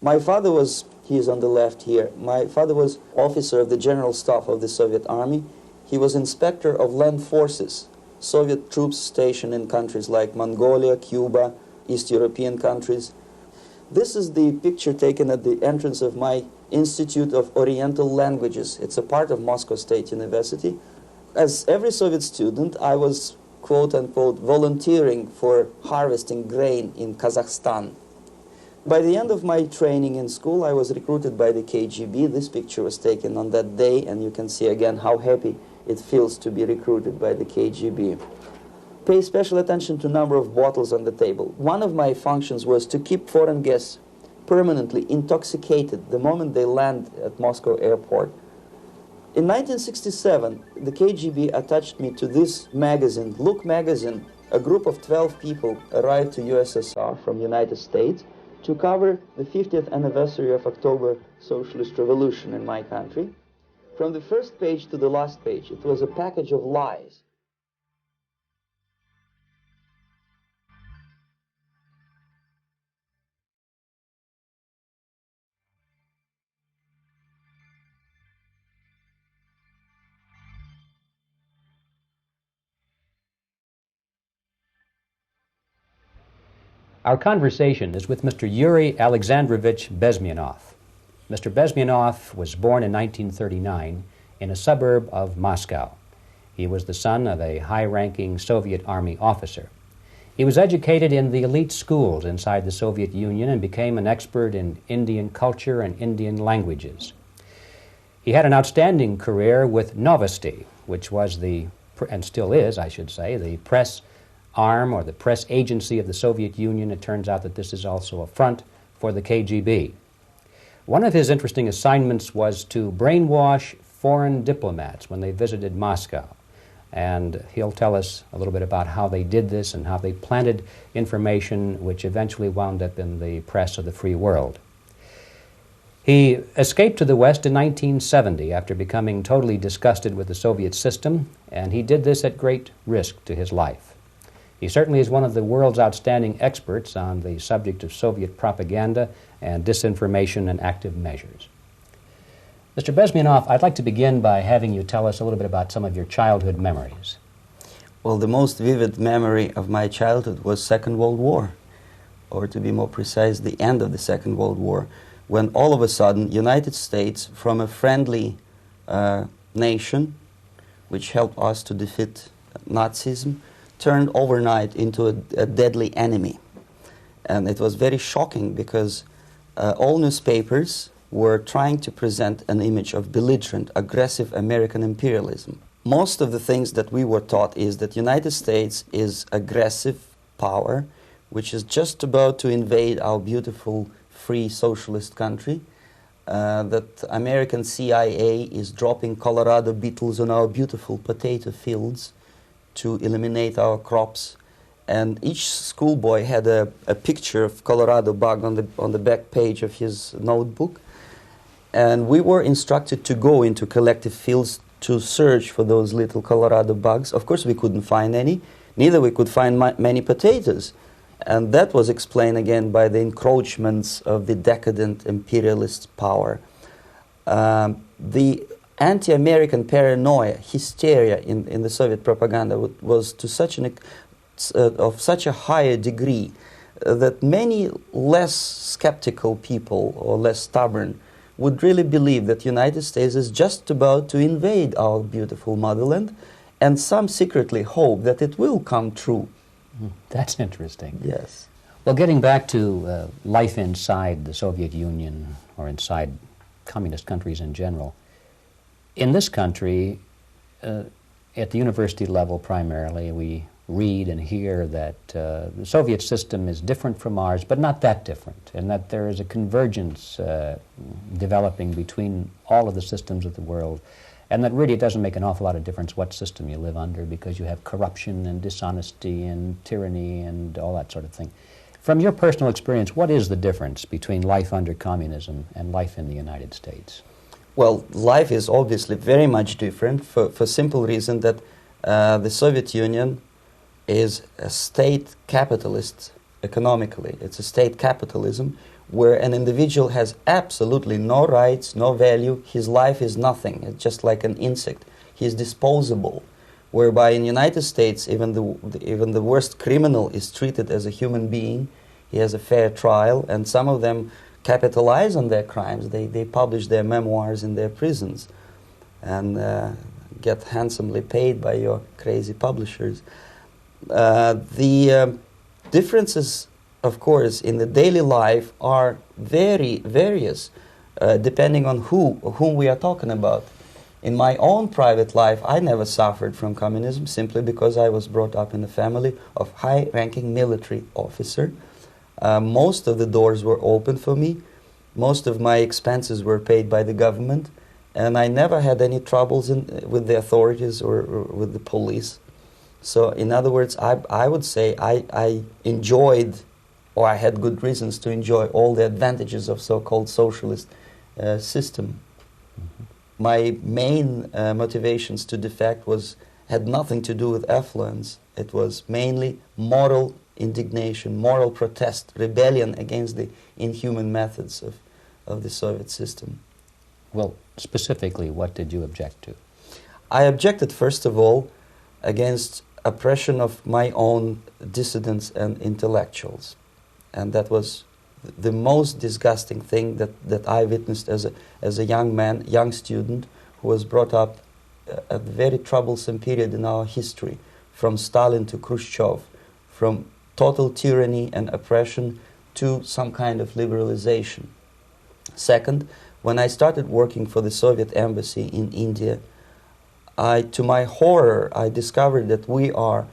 My father was, he is on the left here, my father was officer of the General Staff of the Soviet Army. He was inspector of land forces, Soviet troops stationed in countries like Mongolia, Cuba, East European countries. This is the picture taken at the entrance of my Institute of Oriental Languages. It's a part of Moscow State University. As every Soviet student, I was, quote-unquote, volunteering for harvesting grain in Kazakhstan. By the end of my training in school, I was recruited by the KGB. This picture was taken on that day, and you can see again how happy it feels to be recruited by the KGB. Pay special attention to number of bottles on the table. One of my functions was to keep foreign guests permanently intoxicated the moment they land at Moscow airport. In 1967, the KGB attached me to this magazine, Look magazine. A group of 12 people arrived to USSR from United States to cover the 50th anniversary of October Socialist Revolution in my country. From the first page to the last page, it was a package of lies. Our conversation is with Mr. Yuri Alexandrovich Bezmenov. Mr. Bezmenov was born in 1939 in a suburb of Moscow. He was the son of a high-ranking Soviet Army officer. He was educated in the elite schools inside the Soviet Union and became an expert in Indian culture and Indian languages. He had an outstanding career with Novosti, which was the, and still is, I should say, the press arm or the press agency of the Soviet Union. It turns out that this is also a front for the KGB. One of his interesting assignments was to brainwash foreign diplomats when they visited Moscow. And he'll tell us a little bit about how they did this and how they planted information which eventually wound up in the press of the free world. He escaped to the West in 1970 after becoming totally disgusted with the Soviet system, and he did this at great risk to his life. He certainly is one of the world's outstanding experts on the subject of Soviet propaganda and disinformation and active measures. Mr. Bezmenov, I'd like to begin by having you tell us a little bit about some of your childhood memories. Well, the most vivid memory of my childhood was Second World War, or to be more precise, the end of the Second World War, when all of a sudden United States, from a friendly nation, which helped us to defeat Nazism, turned overnight into a deadly enemy. And it was very shocking because all newspapers were trying to present an image of belligerent, aggressive American imperialism. Most of the things that we were taught is that United States is aggressive power, which is just about to invade our beautiful, free, socialist country, that American CIA is dropping Colorado beetles on our beautiful potato fields to eliminate our crops, and each schoolboy had a picture of Colorado bug on the back page of his notebook, and we were instructed to go into collective fields to search for those little Colorado bugs. Of course, we couldn't find any, neither we could find many potatoes, and that was explained again by the encroachments of the decadent imperialist power. The anti-American paranoia, hysteria in the Soviet propaganda was to such of such a higher degree that many less skeptical people or less stubborn would really believe that the United States is just about to invade our beautiful motherland, and some secretly hope that it will come true. That's interesting. Yes. Well, getting back to life inside the Soviet Union or inside communist countries in general, in this country, at the university level primarily, we read and hear that the Soviet system is different from ours, but not that different, and that there is a convergence developing between all of the systems of the world, and that really it doesn't make an awful lot of difference what system you live under because you have corruption and dishonesty and tyranny and all that sort of thing. From your personal experience, what is the difference between life under communism and life in the United States? Well, life is obviously very much different for simple reason that the Soviet Union is a state capitalist economically. It's a state capitalism where an individual has absolutely no rights, no value. His life is nothing. It's just like an insect. He's disposable. Whereby in the United States, even the worst criminal is treated as a human being. He has a fair trial, and some of them capitalize on their crimes. They publish their memoirs in their prisons and get handsomely paid by your crazy publishers. The differences, of course, in the daily life are very various, depending on whom we are talking about. In my own private life, I never suffered from communism simply because I was brought up in a family of high-ranking military officer. Most of the doors were open for me. Most of my expenses were paid by the government, and I never had any troubles with the authorities or with the police. So, in other words, I would say I enjoyed, or I had good reasons to enjoy, all the advantages of so-called socialist system. Mm-hmm. My main motivations to defect had nothing to do with affluence. It was mainly moral indignation, moral protest, rebellion against the inhuman methods of the Soviet system. Well, specifically, what did you object to? I objected, first of all, against oppression of my own dissidents and intellectuals. And that was the most disgusting thing that I witnessed as a young man, young student, who was brought up a very troublesome period in our history, from Stalin to Khrushchev, from total tyranny and oppression to some kind of liberalization. Second, when I started working for the Soviet embassy in India, to my horror, I discovered that we are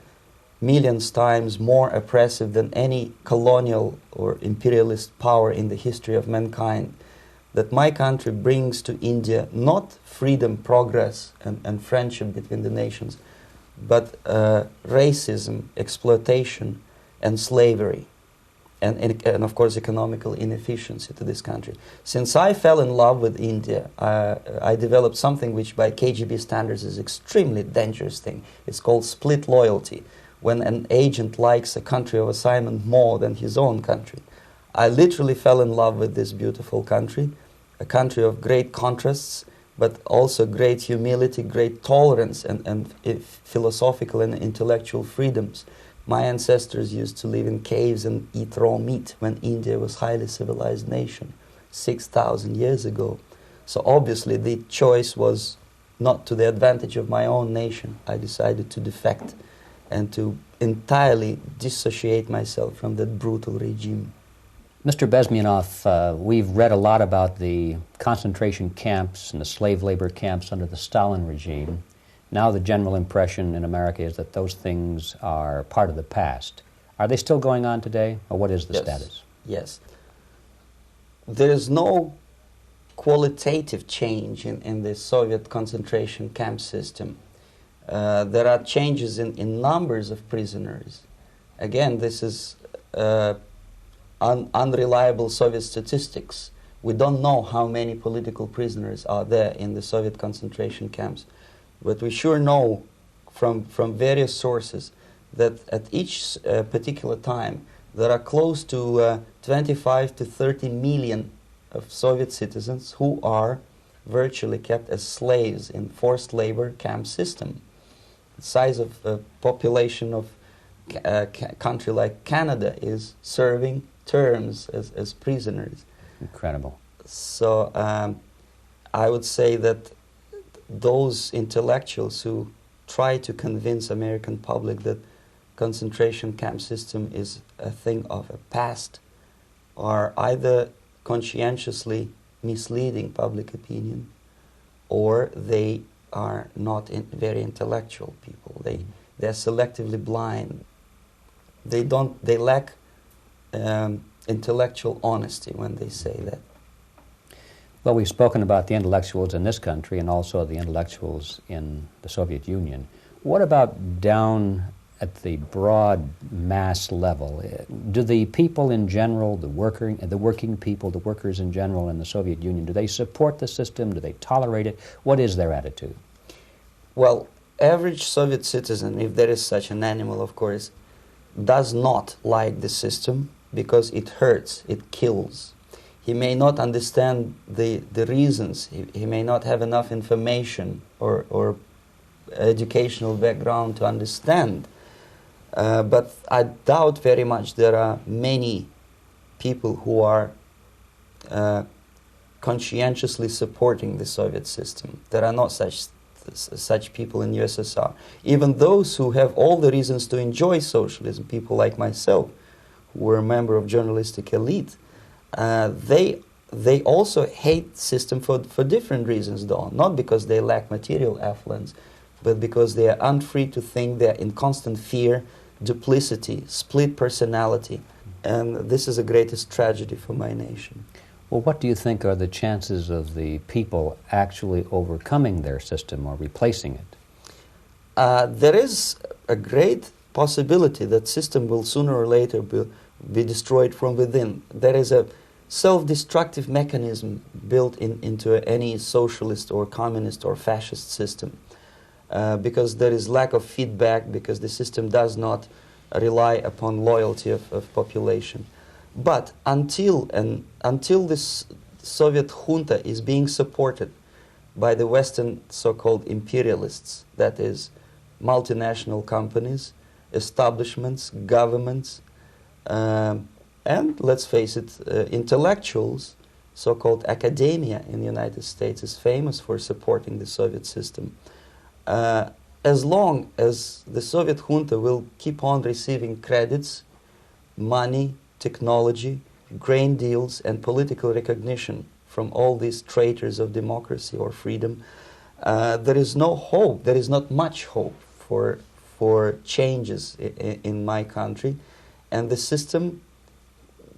millions times more oppressive than any colonial or imperialist power in the history of mankind. That my country brings to India not freedom, progress, and friendship between the nations, but racism, exploitation, and slavery, and of course economical inefficiency to this country. Since I fell in love with India, I developed something which by KGB standards is extremely dangerous thing. It's called split loyalty, when an agent likes a country of assignment more than his own country. I literally fell in love with this beautiful country, a country of great contrasts, but also great humility, great tolerance, and philosophical and intellectual freedoms. My ancestors used to live in caves and eat raw meat when India was a highly civilized nation 6,000 years ago. So obviously the choice was not to the advantage of my own nation. I decided to defect and to entirely dissociate myself from that brutal regime. Mr. Bezmenov, we've read a lot about the concentration camps and the slave labor camps under the Stalin regime. Now the general impression in America is that those things are part of the past. Are they still going on today, or what is the status? Yes. There is no qualitative change in the Soviet concentration camp system. There are changes in numbers of prisoners. Again, this is unreliable Soviet statistics. We don't know how many political prisoners are there in the Soviet concentration camps. But we sure know from various sources that at each particular time there are close to 25 to 30 million of Soviet citizens who are virtually kept as slaves in forced labor camp system. The size of the population of a country like Canada is serving terms as prisoners. Incredible. So I would say that those intellectuals who try to convince American public that concentration camp system is a thing of a past are either conscientiously misleading public opinion, or they are not very intellectual people. They're selectively blind. They lack intellectual honesty when they say that. Well, we've spoken about the intellectuals in this country and also the intellectuals in the Soviet Union. What about down at the broad mass level? Do the people in general, the working people, the workers in general in the Soviet Union, do they support the system? Do they tolerate it? What is their attitude? Well, average Soviet citizen, if there is such an animal, of course, does not like the system because it hurts, it kills. He may not understand the reasons. He may not have enough information or educational background to understand. But I doubt very much there are many people who are conscientiously supporting the Soviet system. There are not such people in USSR. Even those who have all the reasons to enjoy socialism, people like myself, who were a member of journalistic elite, they also hate system for different reasons, though. Not because they lack material affluence, but because they are unfree to think, they're in constant fear, duplicity, split personality. And this is the greatest tragedy for my nation. Well, what do you think are the chances of the people actually overcoming their system or replacing it? There is a great possibility that system will sooner or later be destroyed from within. There is a self-destructive mechanism built into any socialist or communist or fascist system, because there is lack of feedback, because the system does not rely upon loyalty of population. But until this Soviet junta is being supported by the Western so-called imperialists, that is, multinational companies, establishments, governments, and let's face it, intellectuals, so-called academia in the United States is famous for supporting the Soviet system. As long as the Soviet junta will keep on receiving credits, money, technology, grain deals, and political recognition from all these traitors of democracy or freedom, there is no hope, there is not much hope for changes in my country, and the system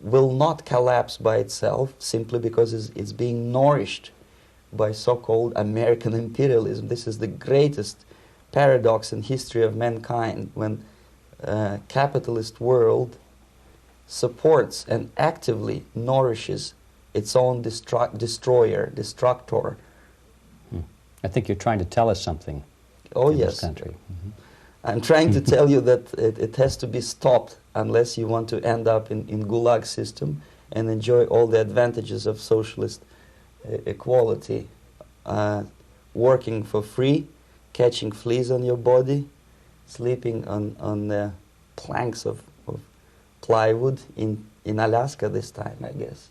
will not collapse by itself simply because it's being nourished by so-called American imperialism. This is the greatest paradox in history of mankind, when capitalist world supports and actively nourishes its own destructor. I think you're trying to tell us something in this country. Mm-hmm. I'm trying to tell you that it has to be stopped unless you want to end up in Gulag system and enjoy all the advantages of socialist equality, working for free, catching fleas on your body, sleeping on the planks of plywood in Alaska this time, I guess.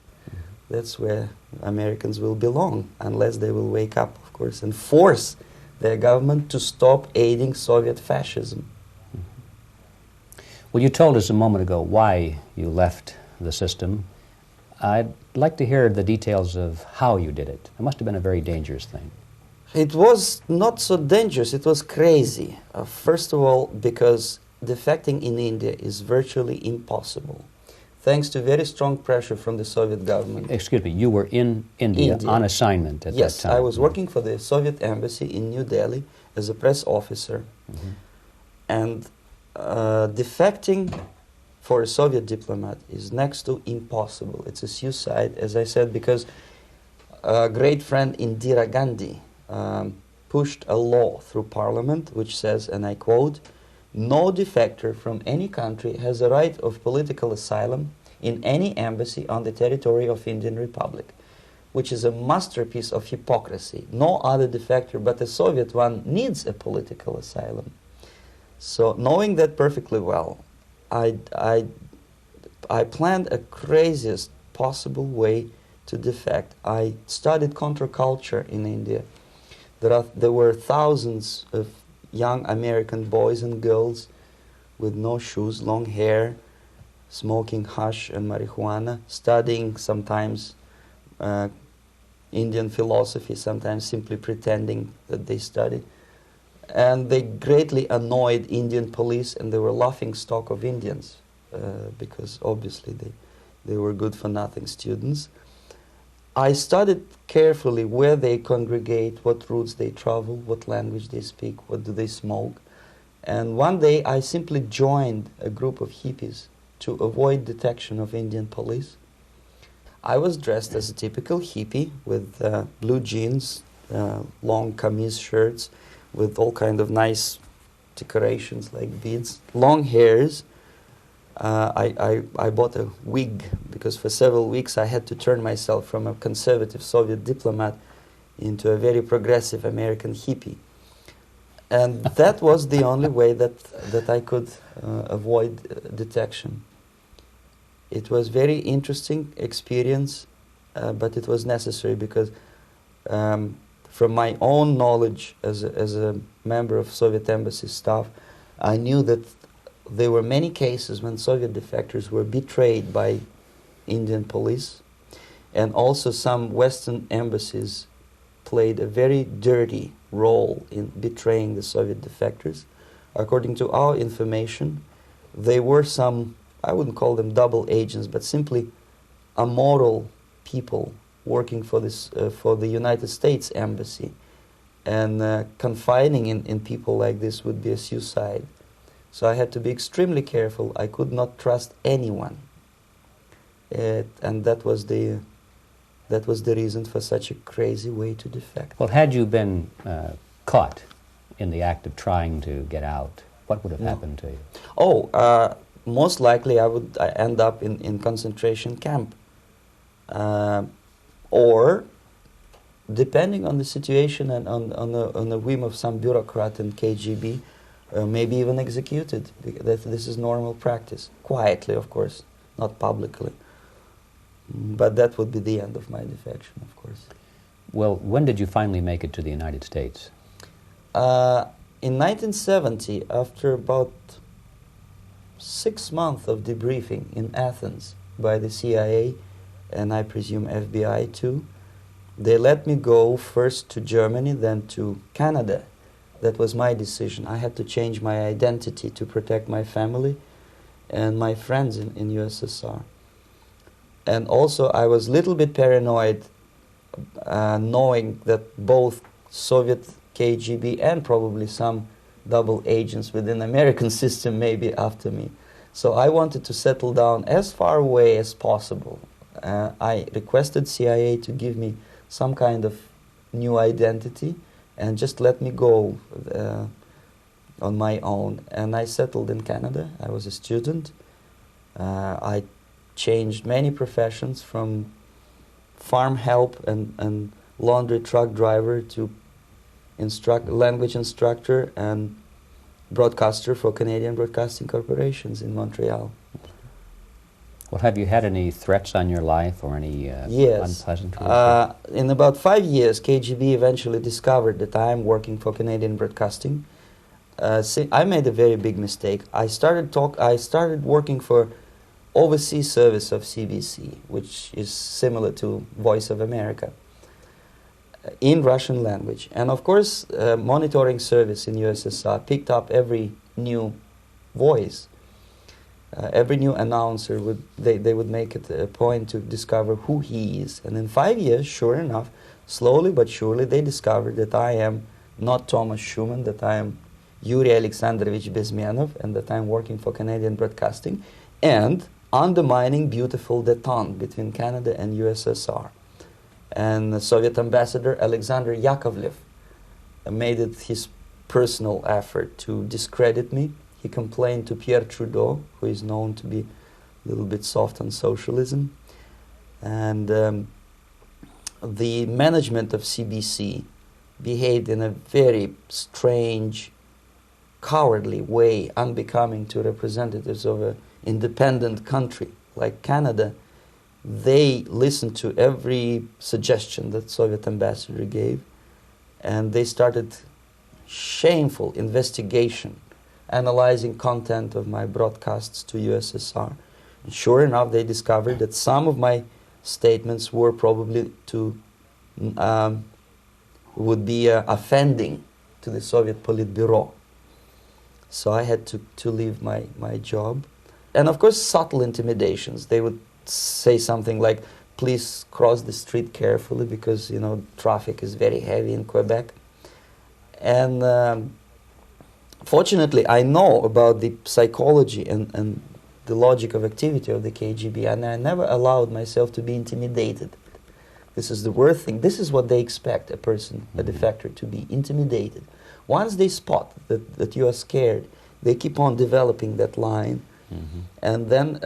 That's where Americans will belong, unless they will wake up, of course, and force their government to stop aiding Soviet fascism. Well, you told us a moment ago why you left the system. I'd like to hear the details of how you did it. It must have been a very dangerous thing. It was not so dangerous, it was crazy. First of all, because defecting in India is virtually impossible, thanks to very strong pressure from the Soviet government. Excuse me, you were in India on assignment at that time. Yes, I was working for the Soviet embassy in New Delhi as a press officer. Mm-hmm. And defecting for a Soviet diplomat is next to impossible. It's a suicide, as I said, because a great friend Indira Gandhi pushed a law through parliament which says, and I quote, "No defector from any country has a right of political asylum in any embassy on the territory of Indian Republic," which is a masterpiece of hypocrisy. No other defector but a Soviet one needs a political asylum. So, knowing that perfectly well, I planned a craziest possible way to defect. I studied counterculture in India. There were thousands of young American boys and girls with no shoes, long hair, smoking hash and marijuana, studying sometimes Indian philosophy, sometimes simply pretending that they study. And they greatly annoyed Indian police, and they were laughing stock of Indians because obviously they were good-for-nothing students. I studied carefully where they congregate, what routes they travel, what language they speak, what do they smoke. And one day I simply joined a group of hippies to avoid detection of Indian police. I was dressed as a typical hippie with blue jeans, long kameez shirts, with all kind of nice decorations like beads, long hairs, I bought a wig because for several weeks I had to turn myself from a conservative Soviet diplomat into a very progressive American hippie. And that was the only way that I could avoid detection. It was very interesting experience, but it was necessary because from my own knowledge as a member of Soviet embassy staff, I knew that there were many cases when Soviet defectors were betrayed by Indian police, and also some Western embassies played a very dirty role in betraying the Soviet defectors. According to our information, they were some, I wouldn't call them double agents, but simply amoral people working for this for the United States Embassy, and confiding in people like this would be a suicide. So I had to be extremely careful. I could not trust anyone, and that was the reason for such a crazy way to defect. Well, had you been caught in the act of trying to get out, what would have happened to you? Oh, most likely I would end up in concentration camp. Or, depending on the situation and on the whim of some bureaucrat in KGB, maybe even executed. This is normal practice. Quietly, of course, not publicly. But that would be the end of my defection, of course. Well, when did you finally make it to the United States? In 1970, after about 6 months of debriefing in Athens by the CIA, and I presume FBI too, they let me go first to Germany, then to Canada. That was my decision. I had to change my identity to protect my family and my friends in USSR. And also I was a little bit paranoid, knowing that both Soviet KGB and probably some double agents within the American system may be after me. So I wanted to settle down as far away as possible. I requested CIA to give me some kind of new identity and just let me go on my own. And I settled in Canada. I was a student. I changed many professions, from farm help and laundry truck driver to language instructor and broadcaster for Canadian Broadcasting Corporations in Montreal. Well, have you had any threats on your life or any unpleasant? In about 5 years, KGB eventually discovered that I am working for Canadian Broadcasting. I made a very big mistake. I started working for overseas service of CBC, which is similar to Voice of America, in Russian language. And of course, monitoring service in USSR picked up every new voice. Every new announcer they would make it a point to discover who he is. And in 5 years, sure enough, slowly but surely, they discovered that I am not Thomas Schumann, that I am Yuri Alexandrovich Bezmenov, and that I am working for Canadian Broadcasting, and undermining beautiful détente between Canada and USSR. And the Soviet ambassador Alexander Yakovlev made it his personal effort to discredit me. He complained to Pierre Trudeau, who is known to be a little bit soft on socialism. And the management of CBC behaved in a very strange, cowardly way, unbecoming to representatives of an independent country like Canada. They listened to every suggestion that Soviet ambassador gave, and they started shameful investigation, analyzing content of my broadcasts to USSR. And sure enough, they discovered that some of my statements were probably would be offending to the Soviet Politburo. So I had to leave my job. And of course, subtle intimidations. They would say something like, please cross the street carefully because, you know, traffic is very heavy in Quebec. And fortunately, I know about the psychology and the logic of activity of the KGB, and I never allowed myself to be intimidated. This is the worst thing. This is what they expect a person, a defector, to be intimidated. Once they spot that you are scared, they keep on developing that line And then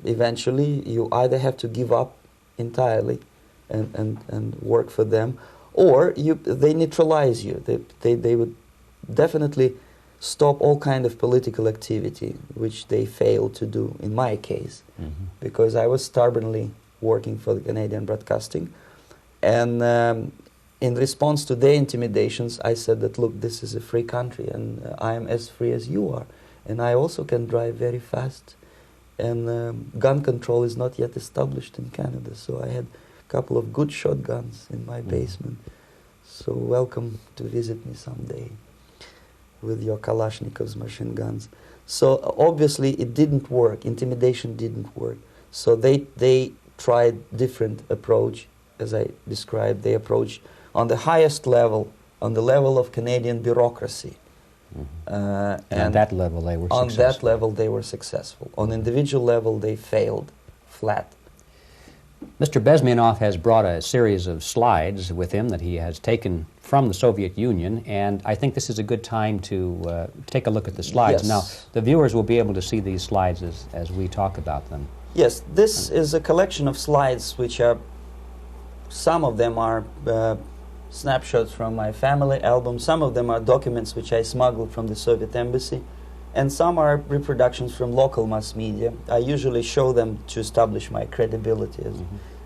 eventually you either have to give up entirely and work for them, or they neutralize you. They would definitely stop all kind of political activity, which they failed to do in my case, because I was stubbornly working for the Canadian Broadcasting. And in response to their intimidations, I said that, look, this is a free country, and I am as free as you are. And I also can drive very fast. And gun control is not yet established in Canada, so I had a couple of good shotguns in my basement. So welcome to visit me someday with your Kalashnikovs machine guns. So obviously it didn't work. Intimidation didn't work. So they tried different approach, as I described. They approached on the highest level, on the level of Canadian bureaucracy. And on that level they were successful. On that level they were successful. On individual level they failed flat. Mr. Bezmenov has brought a series of slides with him that he has taken from the Soviet Union, and I think this is a good time to take a look at the slides. Yes. Now, the viewers will be able to see these slides as we talk about them. Yes, this is a collection of slides which are, some of them are snapshots from my family album, some of them are documents which I smuggled from the Soviet embassy, and some are reproductions from local mass media. I usually show them to establish my credibility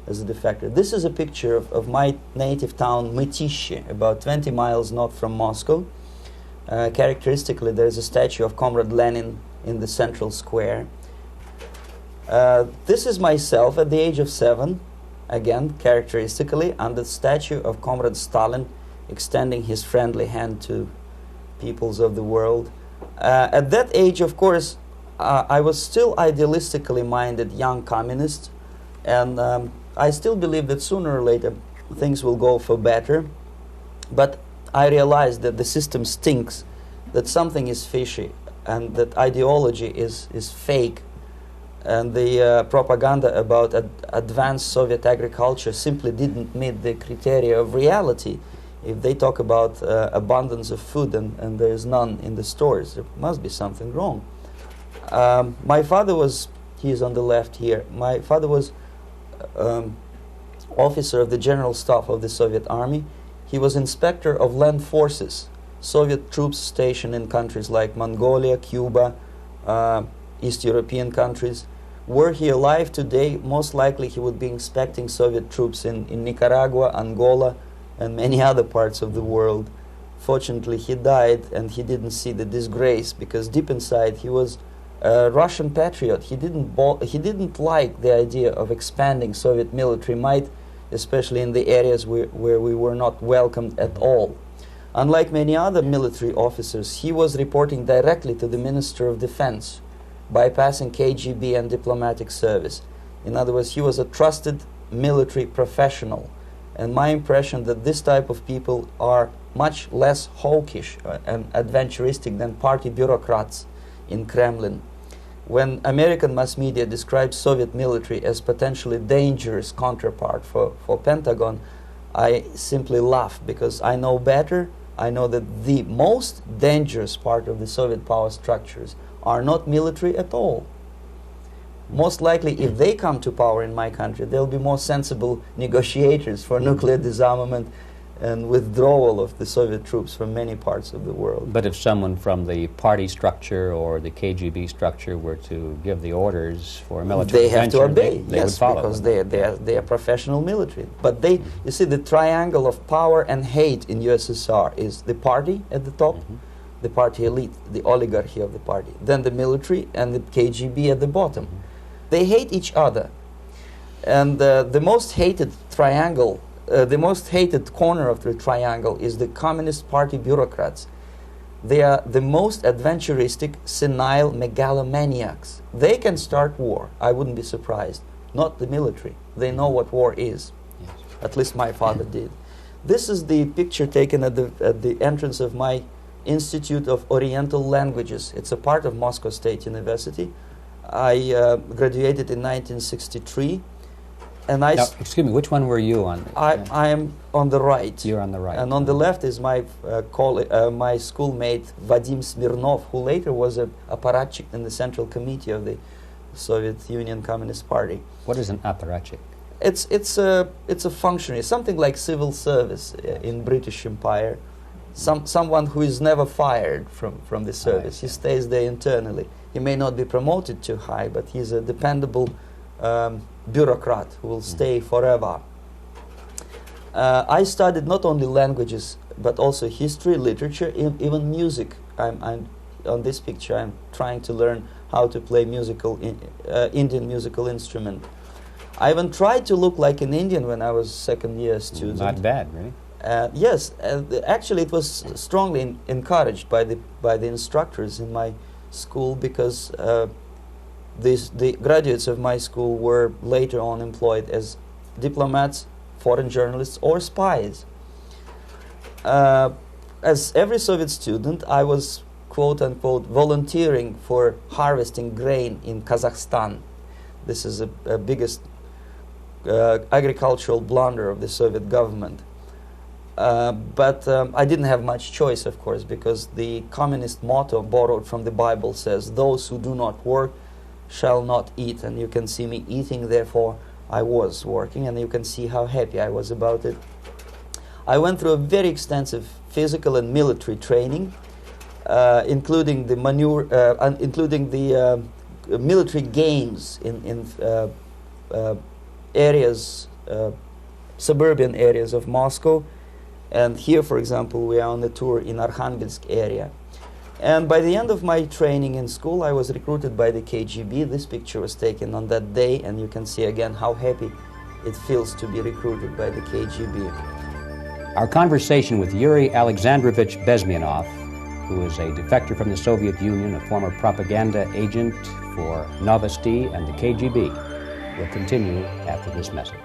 as a defector. This is a picture of my native town, Mytishi, about 20 miles north from Moscow. Characteristically, there is a statue of Comrade Lenin in the central square. This is myself at the age of 7, again, characteristically, under the statue of Comrade Stalin, extending his friendly hand to peoples of the world. At that age, of course, I was still idealistically minded young communist, and I still believe that sooner or later things will go for better. But I realized that the system stinks, that something is fishy, and that ideology is fake. And the propaganda about advanced Soviet agriculture simply didn't meet the criteria of reality. If they talk about abundance of food and there is none in the stores, there must be something wrong. My father was, he is on the left here, my father was officer of the General Staff of the Soviet Army. He was inspector of land forces, Soviet troops stationed in countries like Mongolia, Cuba, East European countries. Were he alive today, most likely he would be inspecting Soviet troops in Nicaragua, Angola, and many other parts of the world. Fortunately, he died, and he didn't see the disgrace, because deep inside he was a Russian patriot. He didn't like the idea of expanding Soviet military might, especially in the areas where we were not welcomed at all. Unlike many other military officers, he was reporting directly to the Minister of Defense, bypassing KGB and diplomatic service. In other words, he was a trusted military professional. And my impression that this type of people are much less hawkish and adventuristic than party bureaucrats in Kremlin. When American mass media describes Soviet military as potentially dangerous counterpart for Pentagon, I simply laugh, because I know better. I know that the most dangerous part of the Soviet power structures are not military at all. Most likely, if they come to power in my country, they'll be more sensible negotiators for nuclear disarmament and withdrawal of the Soviet troops from many parts of the world. But if someone from the party structure or the KGB structure were to give the orders for a military they have to obey, they yes, would follow, because they are professional military. But they, you see, the triangle of power and hate in USSR is the party at the top, the party elite, the oligarchy of the party, then the military and the KGB at the bottom. They hate each other. And the most hated triangle, the most hated corner of the triangle is the Communist Party bureaucrats. They are the most adventuristic, senile megalomaniacs. They can start war, I wouldn't be surprised. Not the military. They know what war is. Yes. At least my father did. This is the picture taken at the entrance of my Institute of Oriental Languages. It's a part of Moscow State University. I graduated in 1963. And I, Now, excuse me, which one were you on? I am on the right. You're on the right. And on the left is my my schoolmate Vadim Smirnov, who later was a apparatchik in the Central Committee of the Soviet Union Communist Party. What is an apparatchik? It's a functionary, something like civil service in British Empire. Someone who is never fired from the service. He stays there internally. He may not be promoted too high, but he's a dependable bureaucrat who will stay forever. I studied not only languages, but also history, literature, even music. I'm on this picture. I'm trying to learn how to play Indian musical instrument. I even tried to look like an Indian when I was second-year student. Not bad, really. Yes, actually, it was strongly encouraged by the instructors in my school, because the graduates of my school were later on employed as diplomats, foreign journalists, or spies. As every Soviet student, I was quote-unquote volunteering for harvesting grain in Kazakhstan. This is the biggest agricultural blunder of the Soviet government. But I didn't have much choice, of course, because the communist motto borrowed from the Bible says, "Those who do not work shall not eat." And you can see me eating, therefore I was working, and you can see how happy I was about it. I went through a very extensive physical and military training, including the military games in areas, suburban areas of Moscow. And here, for example, we are on a tour in Arkhangelsk area. And by the end of my training in school, I was recruited by the KGB. This picture was taken on that day, and you can see again how happy it feels to be recruited by the KGB. Our conversation with Yuri Alexandrovich Bezmenov, who is a defector from the Soviet Union, a former propaganda agent for Novosti and the KGB, will continue after this message.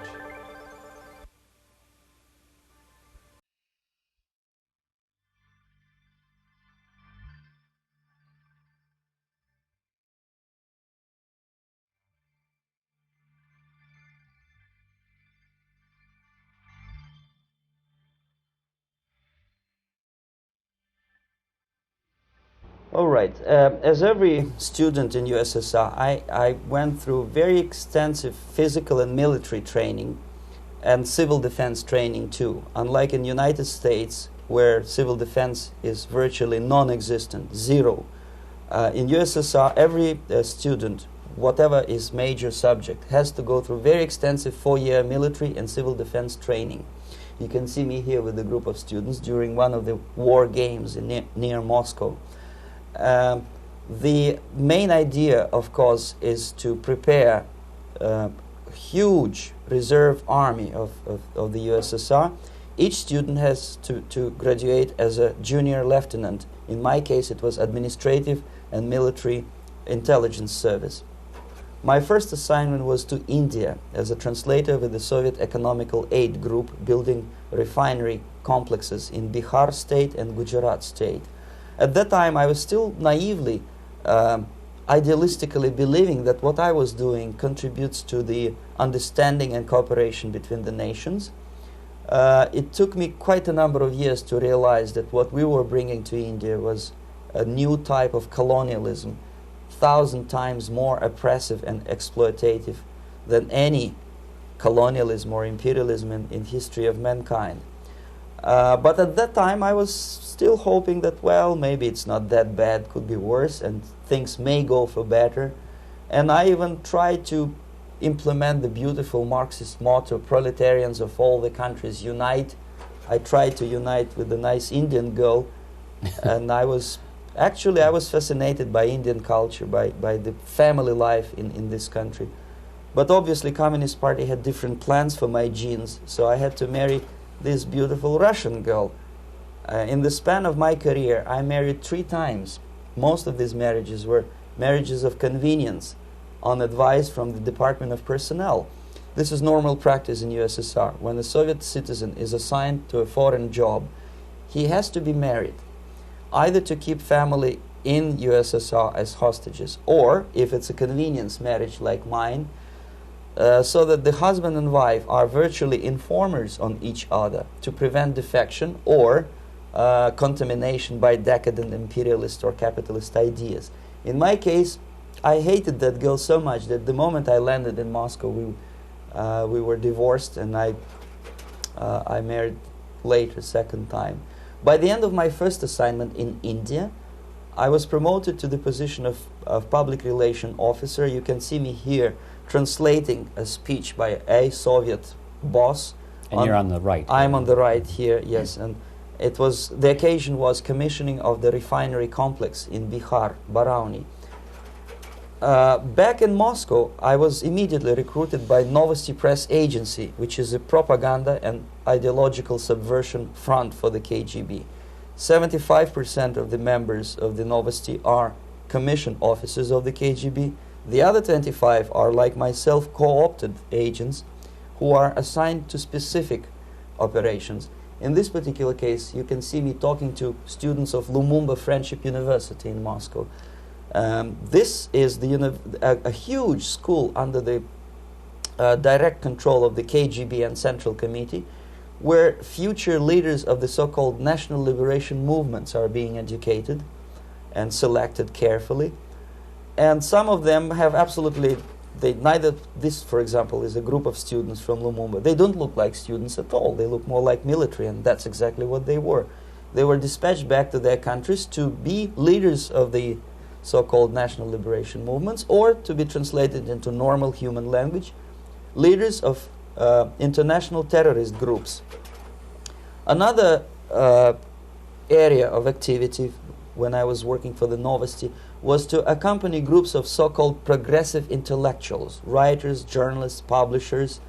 All right. As every student in USSR, I went through very extensive physical and military training and civil defense training too. Unlike in the United States, where civil defense is virtually non-existent, zero. In USSR, every student, whatever his major subject, has to go through very extensive 4-year military and civil defense training. You can see me here with a group of students during one of the war games near Moscow. The main idea, of course, is to prepare a huge reserve army of the USSR. Each student has to graduate as a junior lieutenant. In my case, it was administrative and military intelligence service. My first assignment was to India as a translator with the Soviet Economical Aid Group, building refinery complexes in Bihar state and Gujarat state. At that time, I was still naively, idealistically believing that what I was doing contributes to the understanding and cooperation between the nations. It took me quite a number of years to realize that what we were bringing to India was a new type of colonialism, 1,000 times more oppressive and exploitative than any colonialism or imperialism in history of mankind. But at that time, I was still hoping that, well, maybe it's not that bad, could be worse, and things may go for better. And I even tried to implement the beautiful Marxist motto, proletarians of all the countries unite. I tried to unite with a nice Indian girl, and I was fascinated by Indian culture, by the family life in this country. But obviously, Communist Party had different plans for my genes, so I had to marry this beautiful Russian girl. In the span of my career, I married 3 times. Most of these marriages were marriages of convenience, on advice from the Department of Personnel. This is normal practice in USSR. When a Soviet citizen is assigned to a foreign job, he has to be married, either to keep family in USSR as hostages, or, if it's a convenience marriage like mine, so that the husband and wife are virtually informers on each other to prevent defection or contamination by decadent imperialist or capitalist ideas. In my case, I hated that girl so much that the moment I landed in Moscow, we were divorced, and I married later, second time. By the end of my first assignment in India, I was promoted to the position of public relation officer. You can see me here translating a speech by a Soviet boss. And you're on the right. I'm on the right here, yes. And it was, the occasion was commissioning of the refinery complex in Bihar, Barauni. Back in Moscow, I was immediately recruited by Novosti Press Agency, which is a propaganda and ideological subversion front for the KGB. 75% of the members of the Novosti are commissioned officers of the KGB. The other 25 are, like myself, co-opted agents who are assigned to specific operations. In this particular case, you can see me talking to students of Lumumba Friendship University in Moscow. This is a huge school under the direct control of the KGB and Central Committee, where future leaders of the so-called national liberation movements are being educated and selected carefully. And some of them have absolutely, this, for example, is a group of students from Lumumba. They don't look like students at all. They look more like military, and that's exactly what they were. They were dispatched back to their countries to be leaders of the so-called national liberation movements, or to be translated into normal human language, leaders of international terrorist groups. Another area of activity when I was working for the Novosti was to accompany groups of so-called progressive intellectuals, writers, journalists, publishers,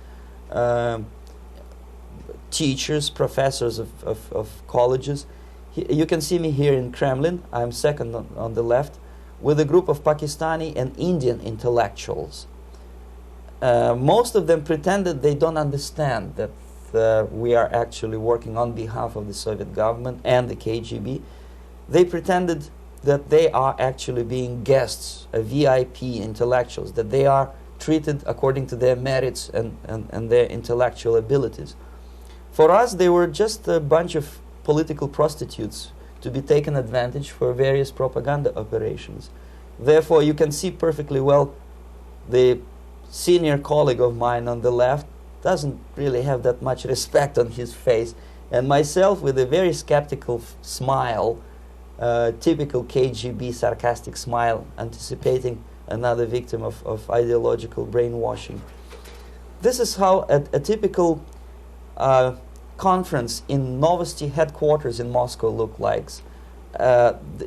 teachers, professors of colleges. You can see me here in Kremlin. I'm second on the left, with a group of Pakistani and Indian intellectuals. Most of them pretended they don't understand that we are actually working on behalf of the Soviet government and the KGB. They pretended that they are actually being guests, VIP intellectuals, that they are treated according to their merits and their intellectual abilities. For us, they were just a bunch of political prostitutes to be taken advantage for various propaganda operations. Therefore, you can see perfectly well the senior colleague of mine on the left doesn't really have that much respect on his face, and myself with a very skeptical smile, typical KGB sarcastic smile, anticipating another victim of ideological brainwashing. This is how a typical conference in Novosti headquarters in Moscow looked like.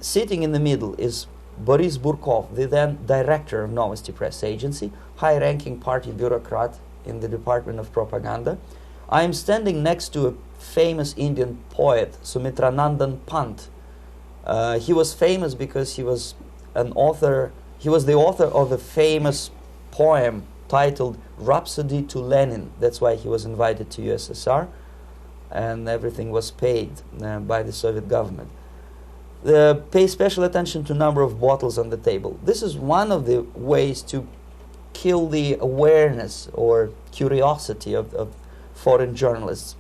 Sitting in the middle is Boris Burkov, the then director of Novosti Press Agency, high-ranking party bureaucrat in the Department of Propaganda. I am standing next to a famous Indian poet, Sumitranandan Pant. He was famous because he was an author. He was the author of a famous poem titled Rhapsody to Lenin. That's why he was invited to USSR, and everything was paid by the Soviet government. Pay special attention to number of bottles on the table. This is one of the ways to kill the awareness or curiosity of foreign journalists.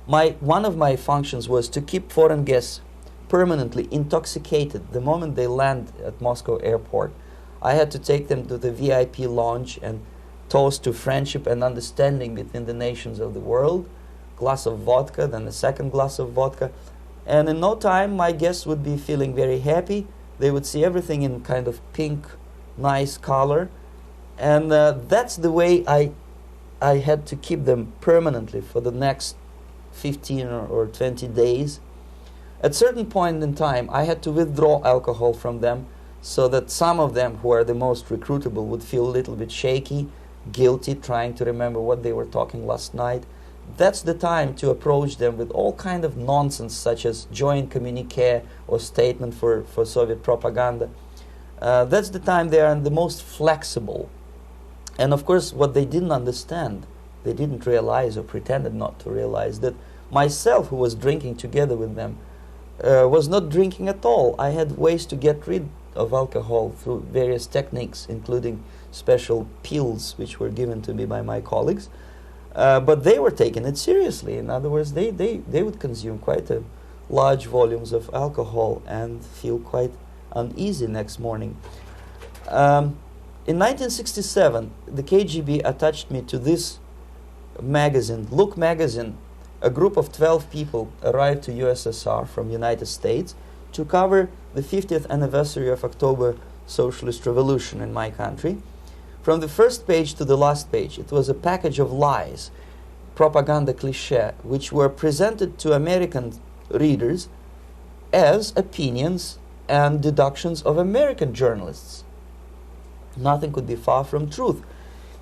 One of my functions was to keep foreign guests permanently intoxicated the moment they land at Moscow airport. I had to take them to the VIP lounge and toast to friendship and understanding between the nations of the world. Glass of vodka, then a second glass of vodka. And in no time, my guests would be feeling very happy. They would see everything in kind of pink, nice color. And that's the way I had to keep them permanently for the next 15 or 20 days. At a certain point in time, I had to withdraw alcohol from them so that some of them, who are the most recruitable, would feel a little bit shaky, guilty, trying to remember what they were talking last night. That's the time to approach them with all kind of nonsense, such as joint communique or statement for Soviet propaganda. That's the time they are the most flexible. And of course, what they didn't understand, they didn't realize or pretended not to realize, that myself, who was drinking together with them, was not drinking at all. I had ways to get rid of alcohol through various techniques, including special pills which were given to me by my colleagues. But they were taking it seriously. In other words, they would consume quite large volumes of alcohol and feel quite uneasy next morning. In 1967, the KGB attached me to this magazine, Look magazine. A group of 12 people arrived to USSR from United States to cover the 50th anniversary of October Socialist Revolution in my country. From the first page to the last page, it was a package of lies, propaganda cliché, which were presented to American readers as opinions and deductions of American journalists. Nothing could be far from truth.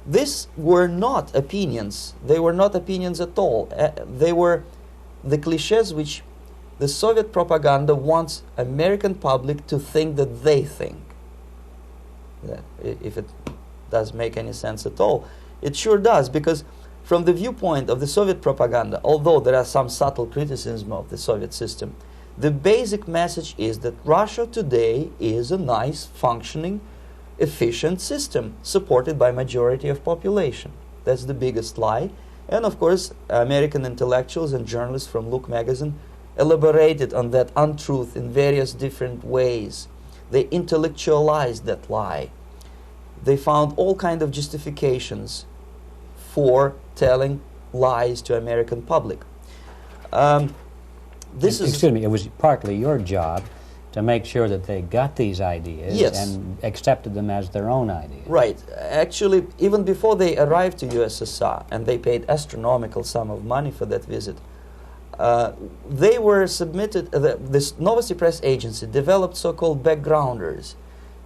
These were not opinions. They were not opinions at all. They were the clichés which the Soviet propaganda wants American public to think that they think. If it does make any sense at all. It sure does, because from the viewpoint of the Soviet propaganda, although there are some subtle criticisms of the Soviet system, the basic message is that Russia today is a nice, functioning, efficient system supported by majority of population. That's the biggest lie. And of course, American intellectuals and journalists from Look magazine elaborated on that untruth in various different ways. They intellectualized that lie. They found all kinds of justifications for telling lies to American public. Excuse me, it was partly your job to make sure that they got these ideas, yes, and accepted them as their own ideas. Right. Actually, even before they arrived to USSR, and they paid astronomical sum of money for that visit, they were submitted, this Novosti Press Agency developed so-called backgrounders,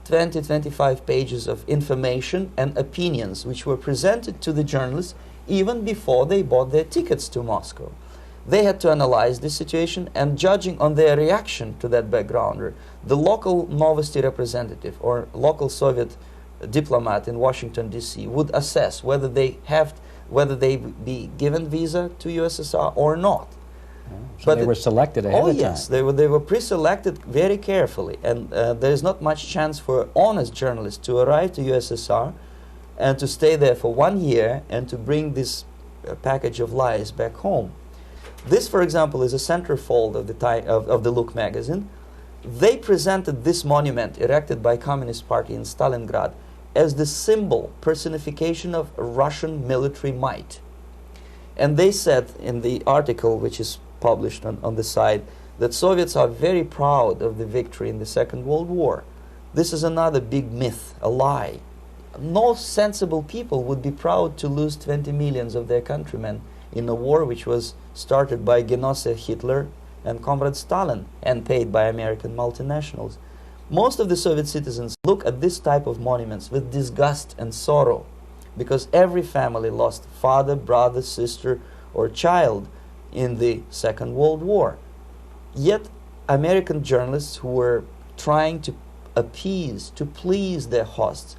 20-25 pages of information and opinions which were presented to the journalists even before they bought their tickets to Moscow. They had to analyze the situation, and judging on their reaction to that backgrounder, the local Novosti representative or local Soviet diplomat in Washington, D.C. would assess whether they be given visa to USSR or not. So they were selected ahead of time. Oh yes, they were pre-selected very carefully, and there is not much chance for honest journalists to arrive to USSR and to stay there for 1 year and to bring this package of lies back home. This, for example, is a centerfold of the Look magazine. They presented this monument erected by Communist Party in Stalingrad as the symbol, personification of Russian military might. And they said in the article, which is published on the site, that Soviets are very proud of the victory in the Second World War. This is another big myth, a lie. No sensible people would be proud to lose 20 millions of their countrymen in a war which was started by Genoese Hitler and Comrade Stalin and paid by American multinationals. Most of the Soviet citizens look at this type of monuments with disgust and sorrow, because every family lost father, brother, sister, or child in the Second World War. Yet American journalists who were trying to appease, to please their hosts,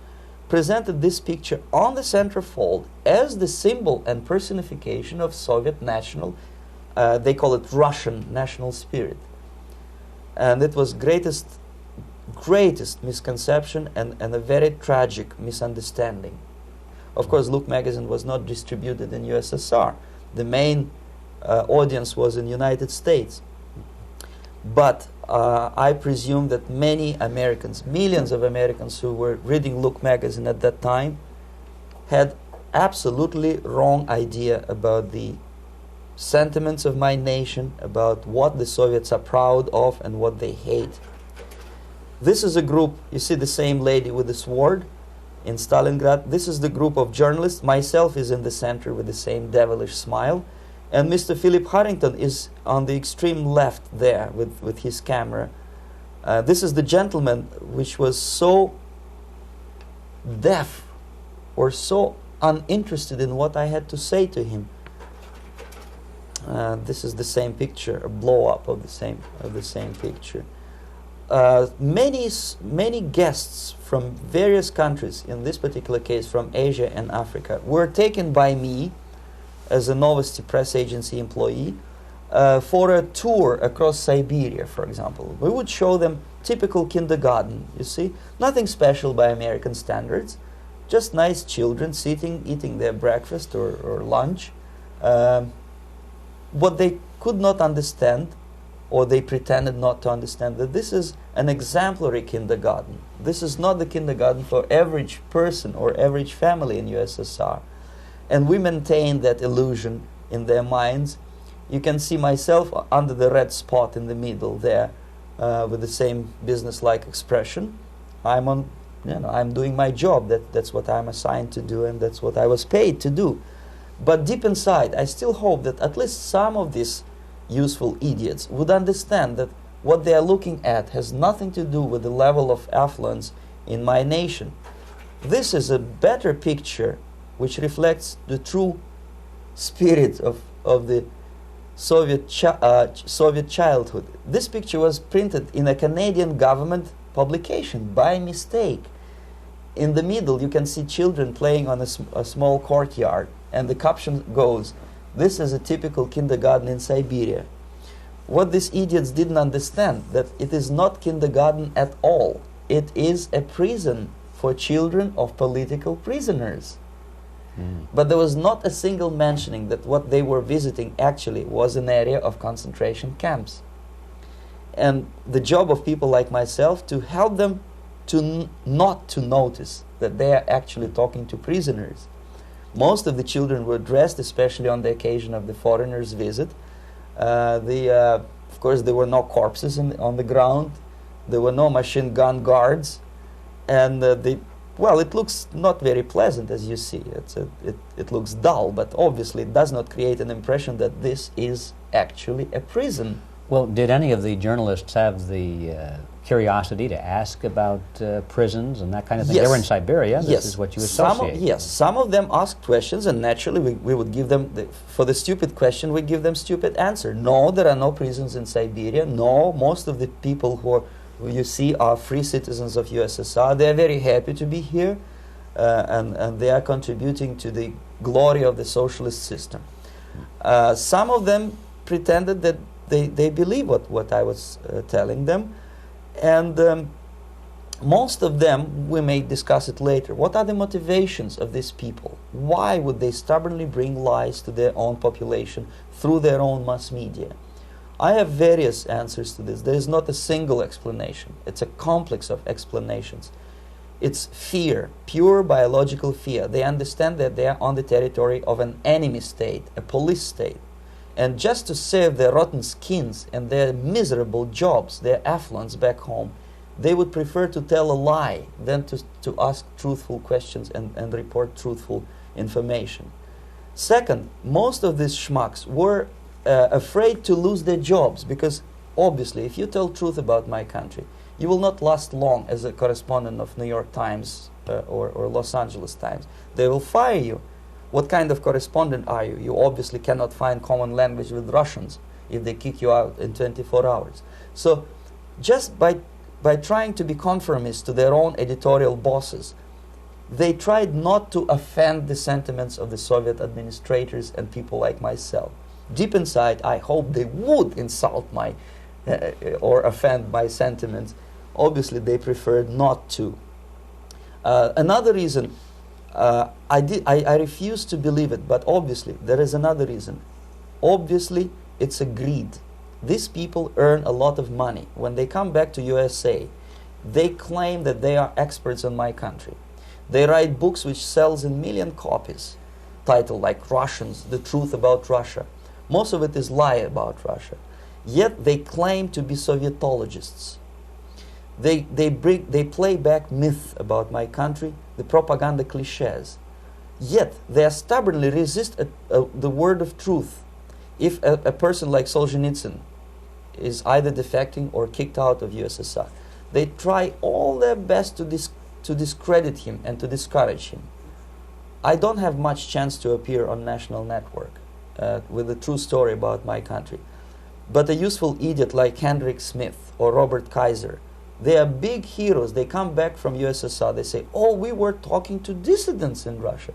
presented this picture on the centerfold as the symbol and personification of Soviet national, they call it Russian national spirit. And it was greatest misconception and a very tragic misunderstanding. Of course, Look magazine was not distributed in USSR. The main audience was in the United States. But I presume that many Americans, millions of Americans who were reading Look magazine at that time, had absolutely wrong idea about the sentiments of my nation, about what the Soviets are proud of and what they hate. This is a group, you see the same lady with the sword in Stalingrad. This is the group of journalists. Myself is in the center with the same devilish smile. And Mr. Philip Harrington is on the extreme left there with his camera. This is the gentleman which was so deaf or so uninterested in what I had to say to him. This is the same picture, a blow-up of the same picture. Many guests from various countries, in this particular case from Asia and Africa, were taken by me as a Novosti Press Agency employee for a tour across Siberia, for example. We would show them typical kindergarten, you see, nothing special by American standards, just nice children sitting, eating their breakfast or lunch. What they could not understand, or they pretended not to understand, that this is an exemplary kindergarten. This is not the kindergarten for average person or average family in USSR. And we maintain that illusion in their minds. You can see myself under the red spot in the middle there, with the same business-like expression. I'm doing my job. That's what I'm assigned to do, and that's what I was paid to do. But deep inside, I still hope that at least some of these useful idiots would understand that what they are looking at has nothing to do with the level of affluence in my nation. This is a better picture which reflects the true spirit of the Soviet childhood. This picture was printed in a Canadian government publication by mistake. In the middle you can see children playing on a small courtyard, and the caption goes, "This is a typical kindergarten in Siberia." What these idiots didn't understand, that it is not kindergarten at all. It is a prison for children of political prisoners. But there was not a single mentioning that what they were visiting actually was an area of concentration camps. And the job of people like myself to help them to not to notice that they are actually talking to prisoners. Most of the children were dressed, especially on the occasion of the foreigners' visit. Of course, there were no corpses on the ground. There were no machine gun guards. And well, it looks not very pleasant, as you see. It looks dull, but obviously it does not create an impression that this is actually a prison. Well, did any of the journalists have the curiosity to ask about prisons and that kind of thing? Yes. They were in Siberia. This yes. is what you associate. Yes, some of them asked questions, and naturally we would give them, for the stupid question, we give them stupid answer. No, there are no prisons in Siberia. No, most of the people who you see are free citizens of USSR. They are very happy to be here, and they are contributing to the glory of the socialist system. Some of them pretended that they believe what I was telling them, and most of them, we may discuss it later, what are the motivations of these people? Why would they stubbornly bring lies to their own population through their own mass media? I have various answers to this. There is not a single explanation. It's a complex of explanations. It's fear, pure biological fear. They understand that they are on the territory of an enemy state, a police state. And just to save their rotten skins and their miserable jobs, their affluence back home, they would prefer to tell a lie than to ask truthful questions and report truthful information. Second, most of these schmucks were afraid to lose their jobs, because obviously if you tell truth about my country, you will not last long as a correspondent of New York Times or Los Angeles Times. They will fire you. What kind of correspondent are you? You obviously cannot find common language with Russians if they kick you out in 24 hours. So just by trying to be conformist to their own editorial bosses, they tried not to offend the sentiments of the Soviet administrators and people like myself. Deep inside, I hope they would insult my or offend my sentiments. Obviously, they preferred not to. Another reason, I refuse to believe it, but obviously there is another reason. Obviously, it's a greed. These people earn a lot of money. When they come back to USA, they claim that they are experts in my country. They write books which sells in million copies, titled like Russians, The Truth About Russia. Most of it is lie about Russia. Yet they claim to be Sovietologists. They play back myth about my country, the propaganda cliches. Yet they stubbornly resist the word of truth. If a person like Solzhenitsyn is either defecting or kicked out of USSR, they try all their best to discredit him and to discourage him. I don't have much chance to appear on national network with a true story about my country. But a useful idiot like Hendrik Smith or Robert Kaiser, they are big heroes. They come back from USSR. They say, oh, we were talking to dissidents in Russia.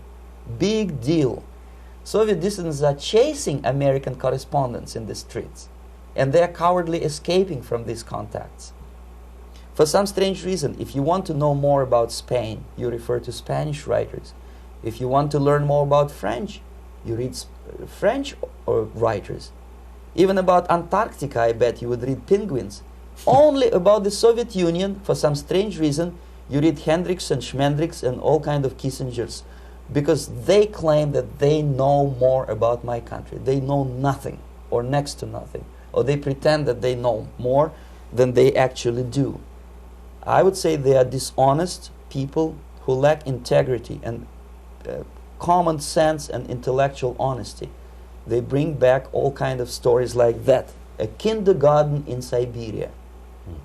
Big deal. Soviet dissidents are chasing American correspondents in the streets, and they are cowardly escaping from these contacts. For some strange reason, if you want to know more about Spain, you refer to Spanish writers. If you want to learn more about French, you read French writers. Even about Antarctica, I bet you would read Penguins. Only about the Soviet Union, for some strange reason, you read Hendricks and Schmendricks and all kind of Kissingers, because they claim that they know more about my country. They know nothing, or next to nothing, or they pretend that they know more than they actually do. I would say they are dishonest people who lack integrity and common sense and intellectual honesty. They bring back all kind of stories like that. A kindergarten in Siberia.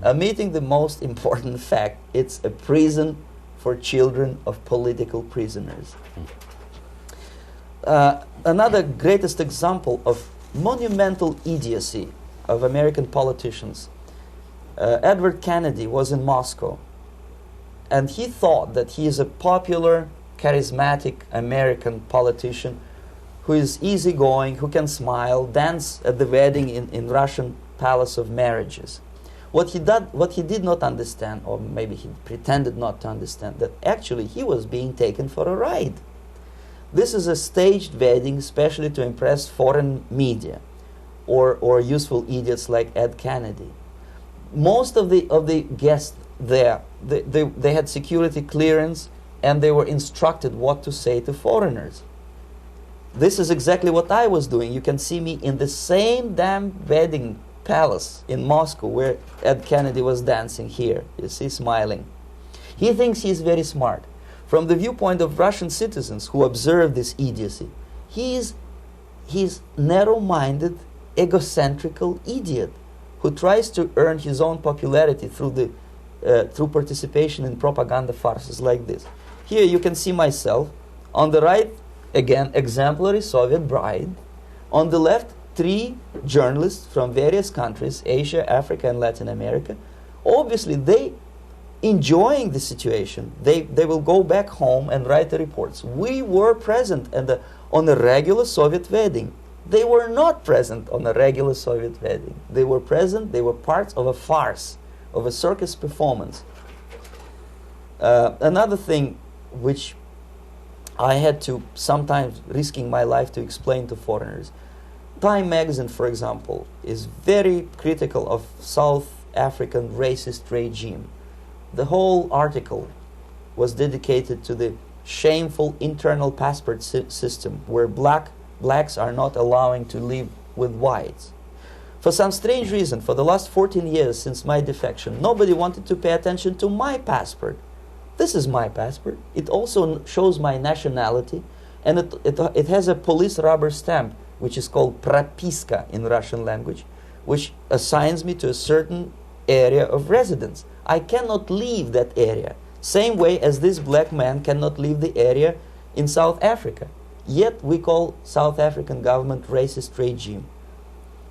Omitting the most important fact, it's a prison for children of political prisoners. Another greatest example of monumental idiocy of American politicians. Edward Kennedy was in Moscow, and he thought that he is a popular, charismatic American politician who is easygoing, who can smile, dance at the wedding in Russian Palace of Marriages. What he did not understand, or maybe he pretended not to understand, that actually he was being taken for a ride. This is a staged wedding, especially to impress foreign media or useful idiots like Ed Kennedy. Most of the guests there, they had security clearance, and they were instructed what to say to foreigners. This is exactly what I was doing. You can see me in the same damn wedding palace in Moscow where Ed Kennedy was dancing here. You see, smiling. He thinks he's very smart. From the viewpoint of Russian citizens who observe this idiocy, he's narrow-minded, egocentrical idiot who tries to earn his own popularity through participation in propaganda farces like this. Here you can see myself. On the right, again, exemplary Soviet bride. On the left, 3 journalists from various countries, Asia, Africa, and Latin America. Obviously, they enjoying the situation. They will go back home and write the reports. We were present on a regular Soviet wedding. They were not present on a regular Soviet wedding. They were present, they were parts of a farce, of a circus performance. Another thing which I had to sometimes risking my life to explain to foreigners. Time magazine, for example, is very critical of South African racist regime. The whole article was dedicated to the shameful internal passport system where blacks are not allowing to live with whites. For some strange reason, for the last 14 years since my defection, nobody wanted to pay attention to my passport. This is my passport. It also shows my nationality, and it has a police rubber stamp, which is called propiska in Russian language, which assigns me to a certain area of residence. I cannot leave that area, same way as this black man cannot leave the area in South Africa. Yet we call South African government racist regime.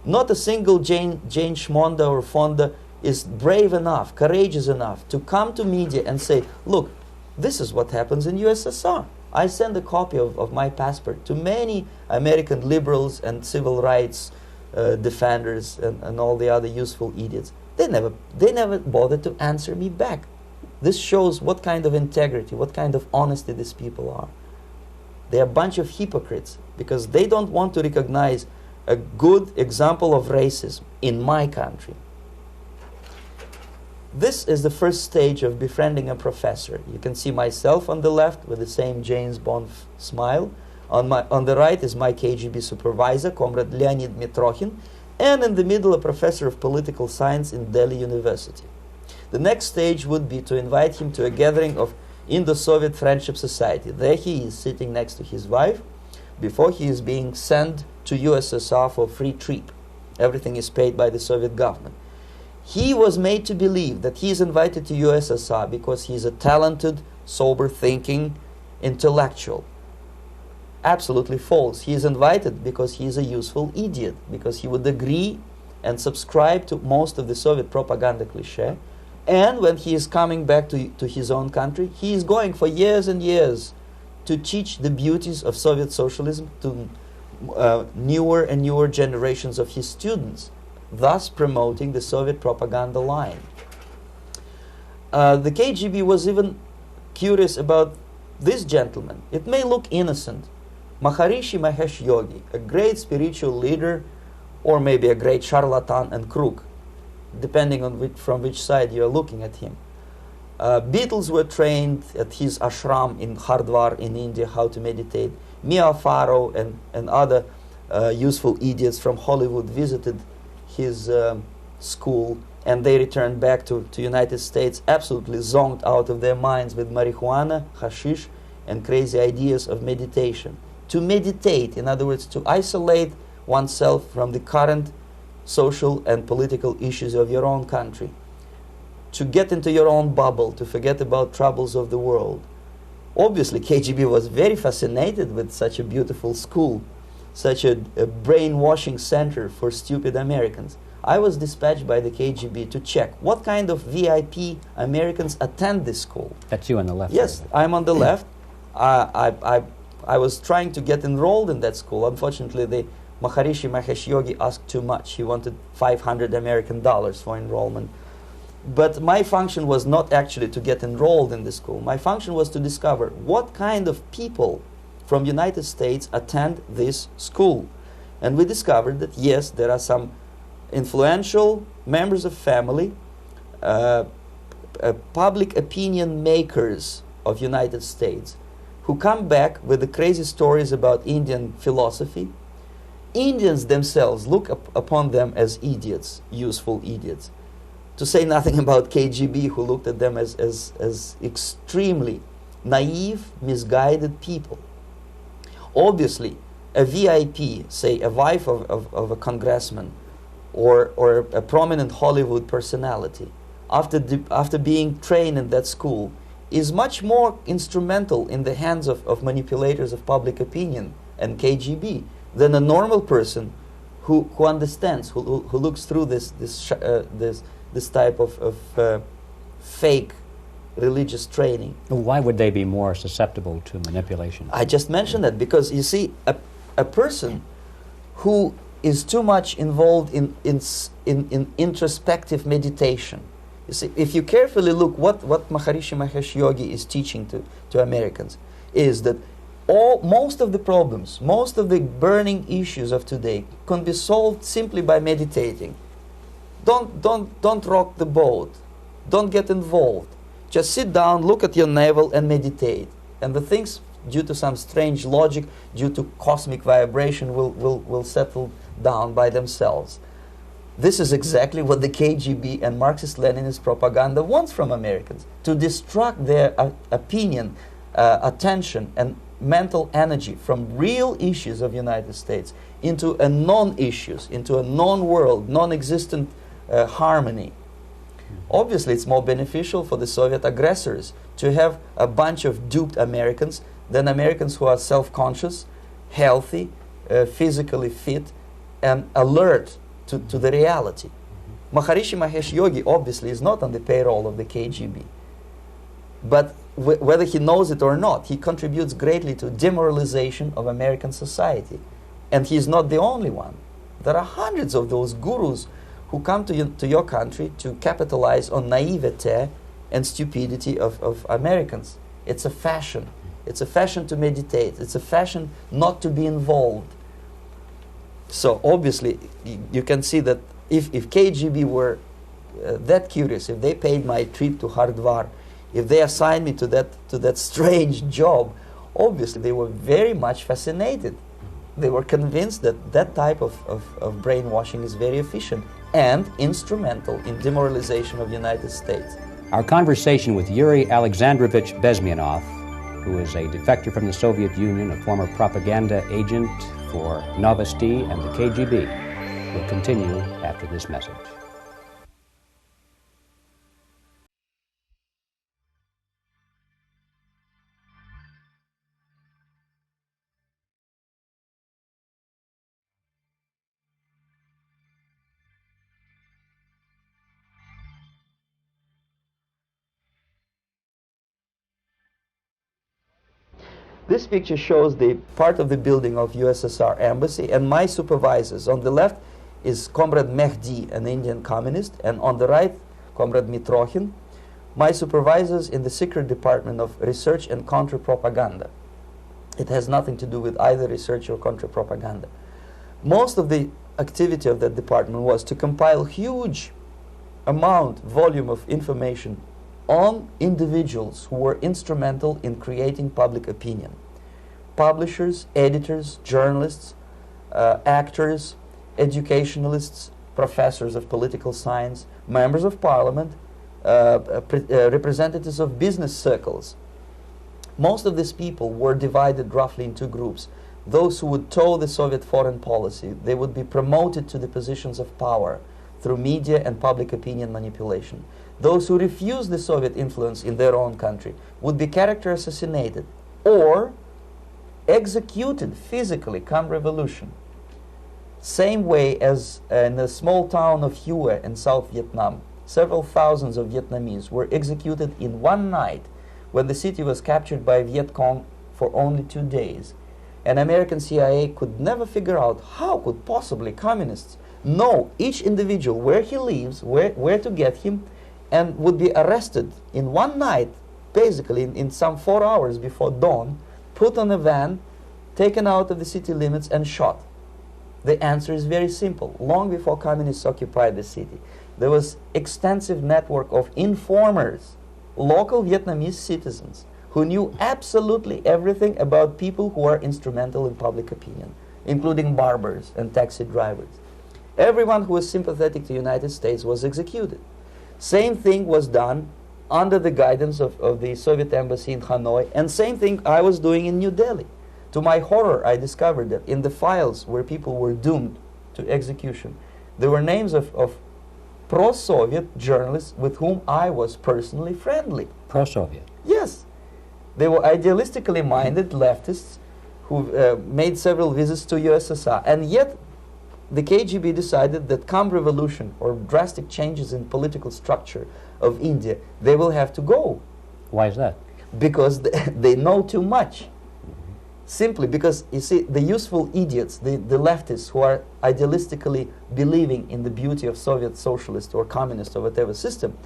Not a single Jane Schmonda or Fonda is brave enough, courageous enough to come to media and say, look, this is what happens in USSR. I send a copy of my passport to many American liberals and civil rights defenders and all the other useful idiots. They never bothered to answer me back. This shows what kind of integrity, what kind of honesty these people are. They're a bunch of hypocrites because they don't want to recognize a good example of racism in my country. This is the first stage of befriending a professor. You can see myself on the left with the same James Bond smile. On the right is my KGB supervisor, Comrade Leonid Mitrokhin, and in the middle a professor of political science in Delhi University. The next stage would be to invite him to a gathering of Indo-Soviet Friendship Society. There he is sitting next to his wife before he is being sent to USSR for free trip. Everything is paid by the Soviet government. He was made to believe that he is invited to USSR because he is a talented, sober-thinking intellectual. Absolutely false. He is invited because he is a useful idiot, because he would agree and subscribe to most of the Soviet propaganda cliché. And when he is coming back to his own country, he is going for years and years to teach the beauties of Soviet socialism to newer and newer generations of his students, thus promoting the Soviet propaganda line. The KGB was even curious about this gentleman. It may look innocent. Maharishi Mahesh Yogi, a great spiritual leader, or maybe a great charlatan and crook, depending on from which side you are looking at him. Beatles were trained at his ashram in Hardwar in India how to meditate. Mia Farrow and other useful idiots from Hollywood visited his school, and they returned back to United States absolutely zonked out of their minds with marijuana, hashish, and crazy ideas of meditation. To meditate, in other words, to isolate oneself from the current social and political issues of your own country, to get into your own bubble, to forget about troubles of the world. Obviously, KGB was very fascinated with such a beautiful school, such a brainwashing center for stupid Americans. I was dispatched by the KGB to check what kind of VIP Americans attend this school. That's you on the left. Yes, I'm on the left. I was trying to get enrolled in that school. Unfortunately, the Maharishi Mahesh Yogi asked too much. He wanted $500 American for enrollment. But my function was not actually to get enrolled in the school. My function was to discover what kind of people from United States attend this school. And we discovered that, yes, there are some influential members of family, public opinion makers of United States, who come back with the crazy stories about Indian philosophy. Indians themselves look upon them as idiots, useful idiots. To say nothing about KGB, who looked at them as extremely naive, misguided people. Obviously, a VIP, say a wife of a congressman, or a prominent Hollywood personality, after being trained in that school, is much more instrumental in the hands of manipulators of public opinion and KGB than a normal person who understands, who looks through this type of fake religious training. Why would they be more susceptible to manipulation? I just mentioned that because, you see, a person who is too much involved in introspective meditation. You see, if you carefully look what Maharishi Mahesh Yogi is teaching to Americans, is that most of the problems, most of the burning issues of today can be solved simply by meditating. Don't rock the boat. Don't get involved. Just sit down, look at your navel, and meditate. And the things, due to some strange logic, due to cosmic vibration, will settle down by themselves. This is exactly what the KGB and Marxist-Leninist propaganda wants from Americans, to distract their opinion, attention, and mental energy from real issues of United States into a non-issues, into a non-world, non-existent harmony. Obviously, it's more beneficial for the Soviet aggressors to have a bunch of duped Americans than Americans who are self-conscious, healthy, physically fit, and alert to the reality. Maharishi Mahesh Yogi obviously is not on the payroll of the KGB. But whether he knows it or not, he contributes greatly to demoralization of American society. And he's not the only one. There are hundreds of those gurus who come to your country to capitalize on naivete and stupidity of Americans. It's a fashion. It's a fashion to meditate. It's a fashion not to be involved. So obviously, you can see that if KGB were that curious, if they paid my trip to Hardwar, if they assigned me to that strange job, obviously they were very much fascinated. They were convinced that that type of brainwashing is very efficient and instrumental in demoralization of the United States. Our conversation with Yuri Alexandrovich Bezmenov, who is a defector from the Soviet Union, a former propaganda agent for Novosti and the KGB, will continue after this message. This picture shows the part of the building of USSR embassy, and my supervisors. On the left is Comrade Mehdi, an Indian communist, and on the right, Comrade Mitrokhin, my supervisors in the secret department of research and counter-propaganda. It has nothing to do with either research or counter-propaganda. Most of the activity of that department was to compile huge volume of information on individuals who were instrumental in creating public opinion. Publishers, editors, journalists, actors, educationalists, professors of political science, members of parliament, representatives of business circles. Most of these people were divided roughly into groups. Those who would toe the Soviet foreign policy, they would be promoted to the positions of power through media and public opinion manipulation. Those who refused the Soviet influence in their own country would be character assassinated or executed physically come revolution. Same way as in the small town of Hue in South Vietnam, several thousands of Vietnamese were executed in one night when the city was captured by Viet Cong for only 2 days. And American CIA could never figure out how could possibly communists know each individual, where he lives, where to get him, and would be arrested in one night, basically in some 4 hours before dawn, put on a van, taken out of the city limits and shot. The answer is very simple. Long before communists occupied the city, there was extensive network of informers, local Vietnamese citizens, who knew absolutely everything about people who are instrumental in public opinion, including barbers and taxi drivers. Everyone who was sympathetic to the United States was executed. Same thing was done under the guidance of the Soviet embassy in Hanoi, and same thing I was doing in New Delhi. To my horror, I discovered that in the files where people were doomed to execution, there were names of pro-Soviet journalists with whom I was personally friendly. Pro-Soviet? Yes. They were idealistically minded leftists who made several visits to USSR, and yet the KGB decided that come revolution or drastic changes in political structure of India, they will have to go. Why is that? Because they know too much. Simply because, you see, the useful idiots, the leftists who are idealistically believing in the beauty of Soviet socialist or communist or whatever system,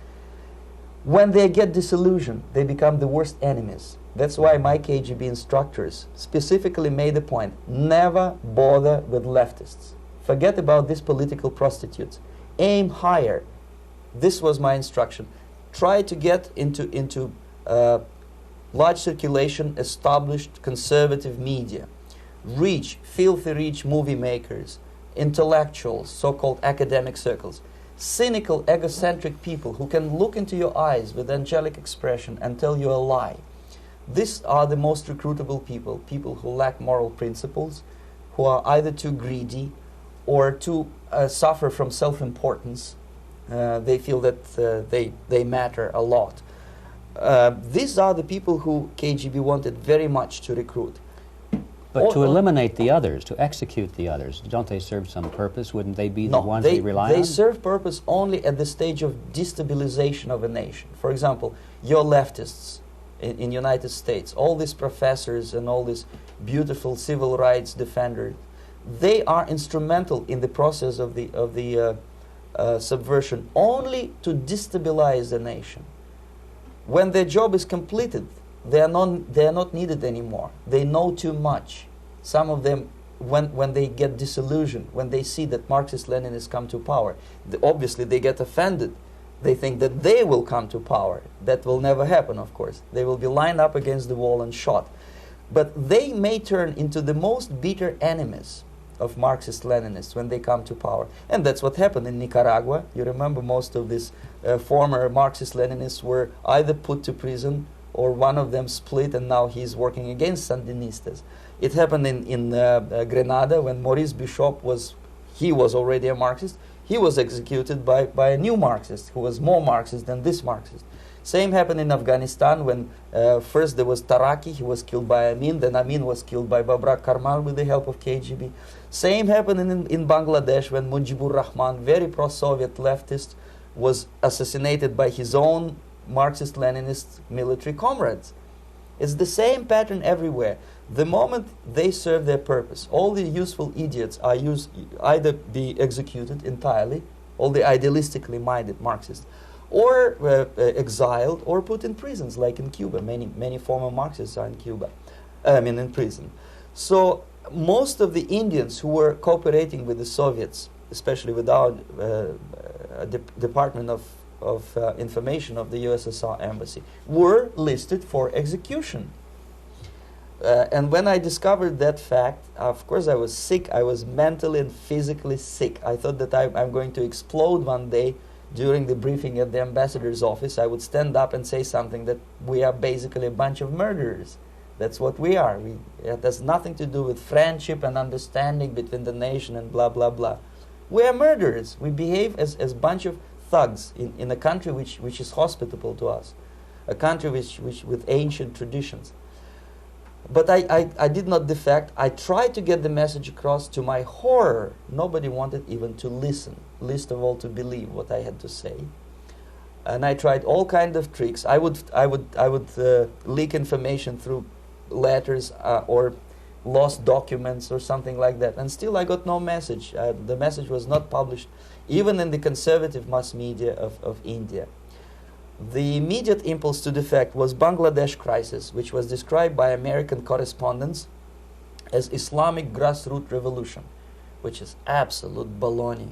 when they get disillusioned, they become the worst enemies. That's why my KGB instructors specifically made the point, never bother with leftists. Forget about these political prostitutes. Aim higher. This was my instruction. Try to get into large circulation, established conservative media. Rich, filthy rich movie makers, intellectuals, so-called academic circles. Cynical, egocentric people who can look into your eyes with angelic expression and tell you a lie. These are the most recruitable people, people who lack moral principles, who are either too greedy or too suffer from self-importance. They feel that they matter a lot. These are the people who KGB wanted very much to recruit. But to eliminate the others, to execute the others, don't they serve some purpose? Wouldn't they be the ones they rely on? They serve purpose only at the stage of destabilization of a nation. For example, your leftists in the United States, all these professors and all these beautiful civil rights defenders, they are instrumental in the process of the subversion only to destabilize the nation. When their job is completed, they are not needed anymore. They know too much. Some of them, when they get disillusioned, when they see that Marxist-Leninists come to power, obviously they get offended. They think that they will come to power. That will never happen, of course. They will be lined up against the wall and shot. But they may turn into the most bitter enemies of Marxist-Leninists when they come to power. And that's what happened in Nicaragua. You remember most of these former Marxist-Leninists were either put to prison or one of them split, and now he's working against Sandinistas. It happened in Grenada when Maurice Bishop was already a Marxist. He was executed by a new Marxist who was more Marxist than this Marxist. Same happened in Afghanistan when first there was Taraki, he was killed by Amin, then Amin was killed by Babrak Karmal with the help of KGB. Same happened in Bangladesh when Mujibur Rahman, very pro-Soviet leftist, was assassinated by his own Marxist-Leninist military comrades. It's the same pattern everywhere. The moment they serve their purpose, all the useful idiots are either be executed entirely, all the idealistically minded Marxists, or exiled or put in prisons, like in Cuba. Many former Marxists are in Cuba, in prison. So most of the Indians who were cooperating with the Soviets, especially with our Department of Information of the USSR Embassy, were listed for execution. And when I discovered that fact, of course I was sick. I was mentally and physically sick. I thought that I'm going to explode one day during the briefing at the ambassador's office. I would stand up and say something that we are basically a bunch of murderers. That's what we are. It has nothing to do with friendship and understanding between the nation and blah, blah, blah. We are murderers. We behave as a bunch of thugs in a country which is hospitable to us, a country which with ancient traditions. But I did not defect. I tried to get the message across. To my horror, nobody wanted even to listen, least of all to believe what I had to say. And I tried all kinds of tricks. I would leak information through letters or lost documents or something like that. And still I got no message. The message was not published, even in the conservative mass media of India. The immediate impulse to defect was Bangladesh crisis, which was described by American correspondents as Islamic grassroots revolution, which is absolute baloney.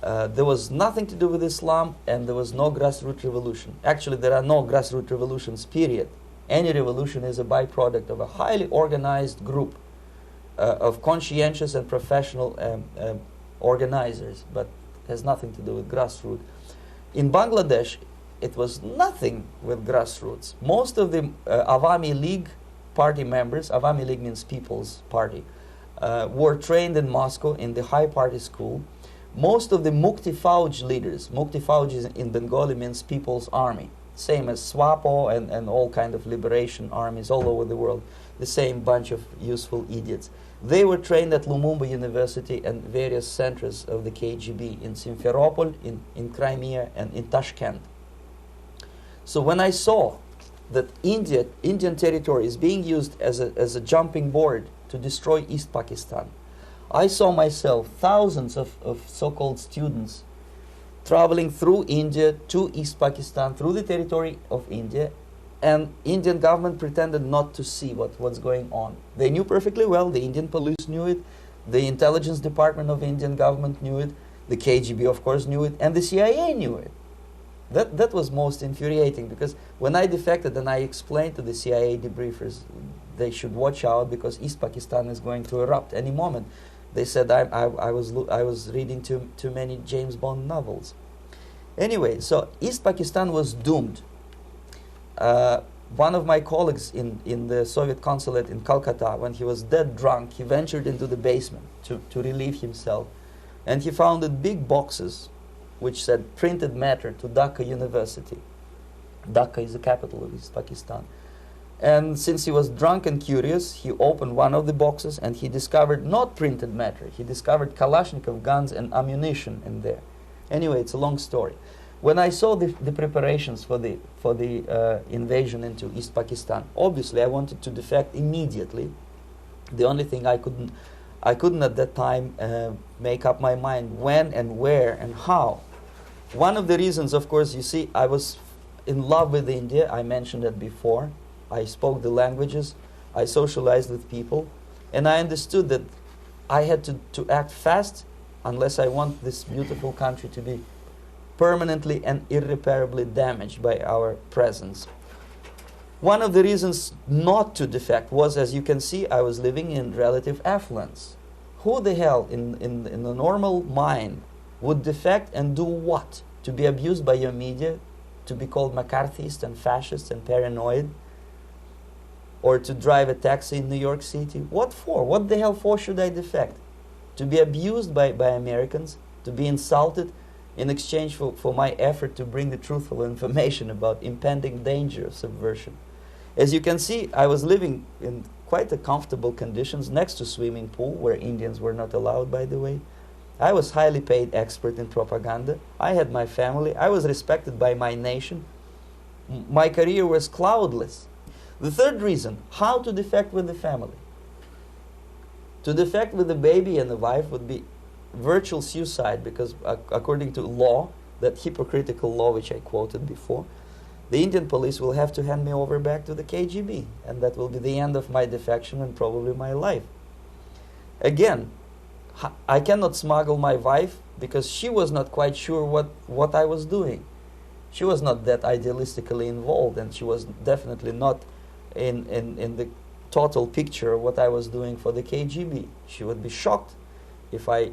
There was nothing to do with Islam, and there was no grassroots revolution. Actually, there are no grassroots revolutions, period. Any revolution is a byproduct of a highly organized group of conscientious and professional organizers, but has nothing to do with grassroots. In Bangladesh, it was nothing with grassroots. Most of the Awami League party members, Awami League means People's Party, were trained in Moscow in the High Party School. Most of the Mukti Fauj leaders, Mukti Fauj in Bengali means People's Army, same as SWAPO and all kind of liberation armies all over the world, the same bunch of useful idiots. They were trained at Lumumba University and various centers of the KGB in Simferopol, in Crimea, and in Tashkent. So when I saw that Indian territory is being used as a jumping board to destroy East Pakistan, I saw myself thousands of so-called students traveling through India to East Pakistan, through the territory of India, and Indian government pretended not to see what's going on. They knew perfectly well, the Indian police knew it, the intelligence department of the Indian government knew it, the KGB of course knew it, and the CIA knew it. That was most infuriating, because when I defected and I explained to the CIA debriefers they should watch out because East Pakistan is going to erupt any moment, they said I was reading too many James Bond novels. Anyway, so East Pakistan was doomed. One of my colleagues in the Soviet consulate in Calcutta, when he was dead drunk, he ventured into the basement to relieve himself, and he found big boxes which said printed matter to Dhaka University. Dhaka is the capital of East Pakistan. And since he was drunk and curious, he opened one of the boxes and he discovered not printed matter. He discovered Kalashnikov guns and ammunition in there. Anyway, it's a long story. When I saw the preparations for the invasion into East Pakistan, obviously I wanted to defect immediately. The only thing I couldn't at that time make up my mind when and where and how. One of the reasons, of course, you see, I was in love with India. I mentioned that before. I spoke the languages. I socialized with people. And I understood that I had to act fast unless I want this beautiful country to be permanently and irreparably damaged by our presence. One of the reasons not to defect was, as you can see, I was living in relative affluence. Who the hell in the normal mind would defect and do what? To be abused by your media, to be called McCarthyist and fascist and paranoid, or to drive a taxi in New York City? What for? What the hell for should I defect? To be abused by Americans, to be insulted in exchange for my effort to bring the truthful information about impending danger of subversion. As you can see, I was living in quite a comfortable conditions next to swimming pool, where Indians were not allowed, by the way. I was highly paid expert in propaganda. I had my family. I was respected by my nation. My career was cloudless. The third reason, how to defect with the family. To defect with the baby and the wife would be virtual suicide, because according to law, that hypocritical law which I quoted before, the Indian police will have to hand me over back to the KGB, and that will be the end of my defection and probably my life. Again, I cannot smuggle my wife because she was not quite sure what I was doing. She was not that idealistically involved, and she was definitely not in the total picture of what I was doing for the KGB. She would be shocked if I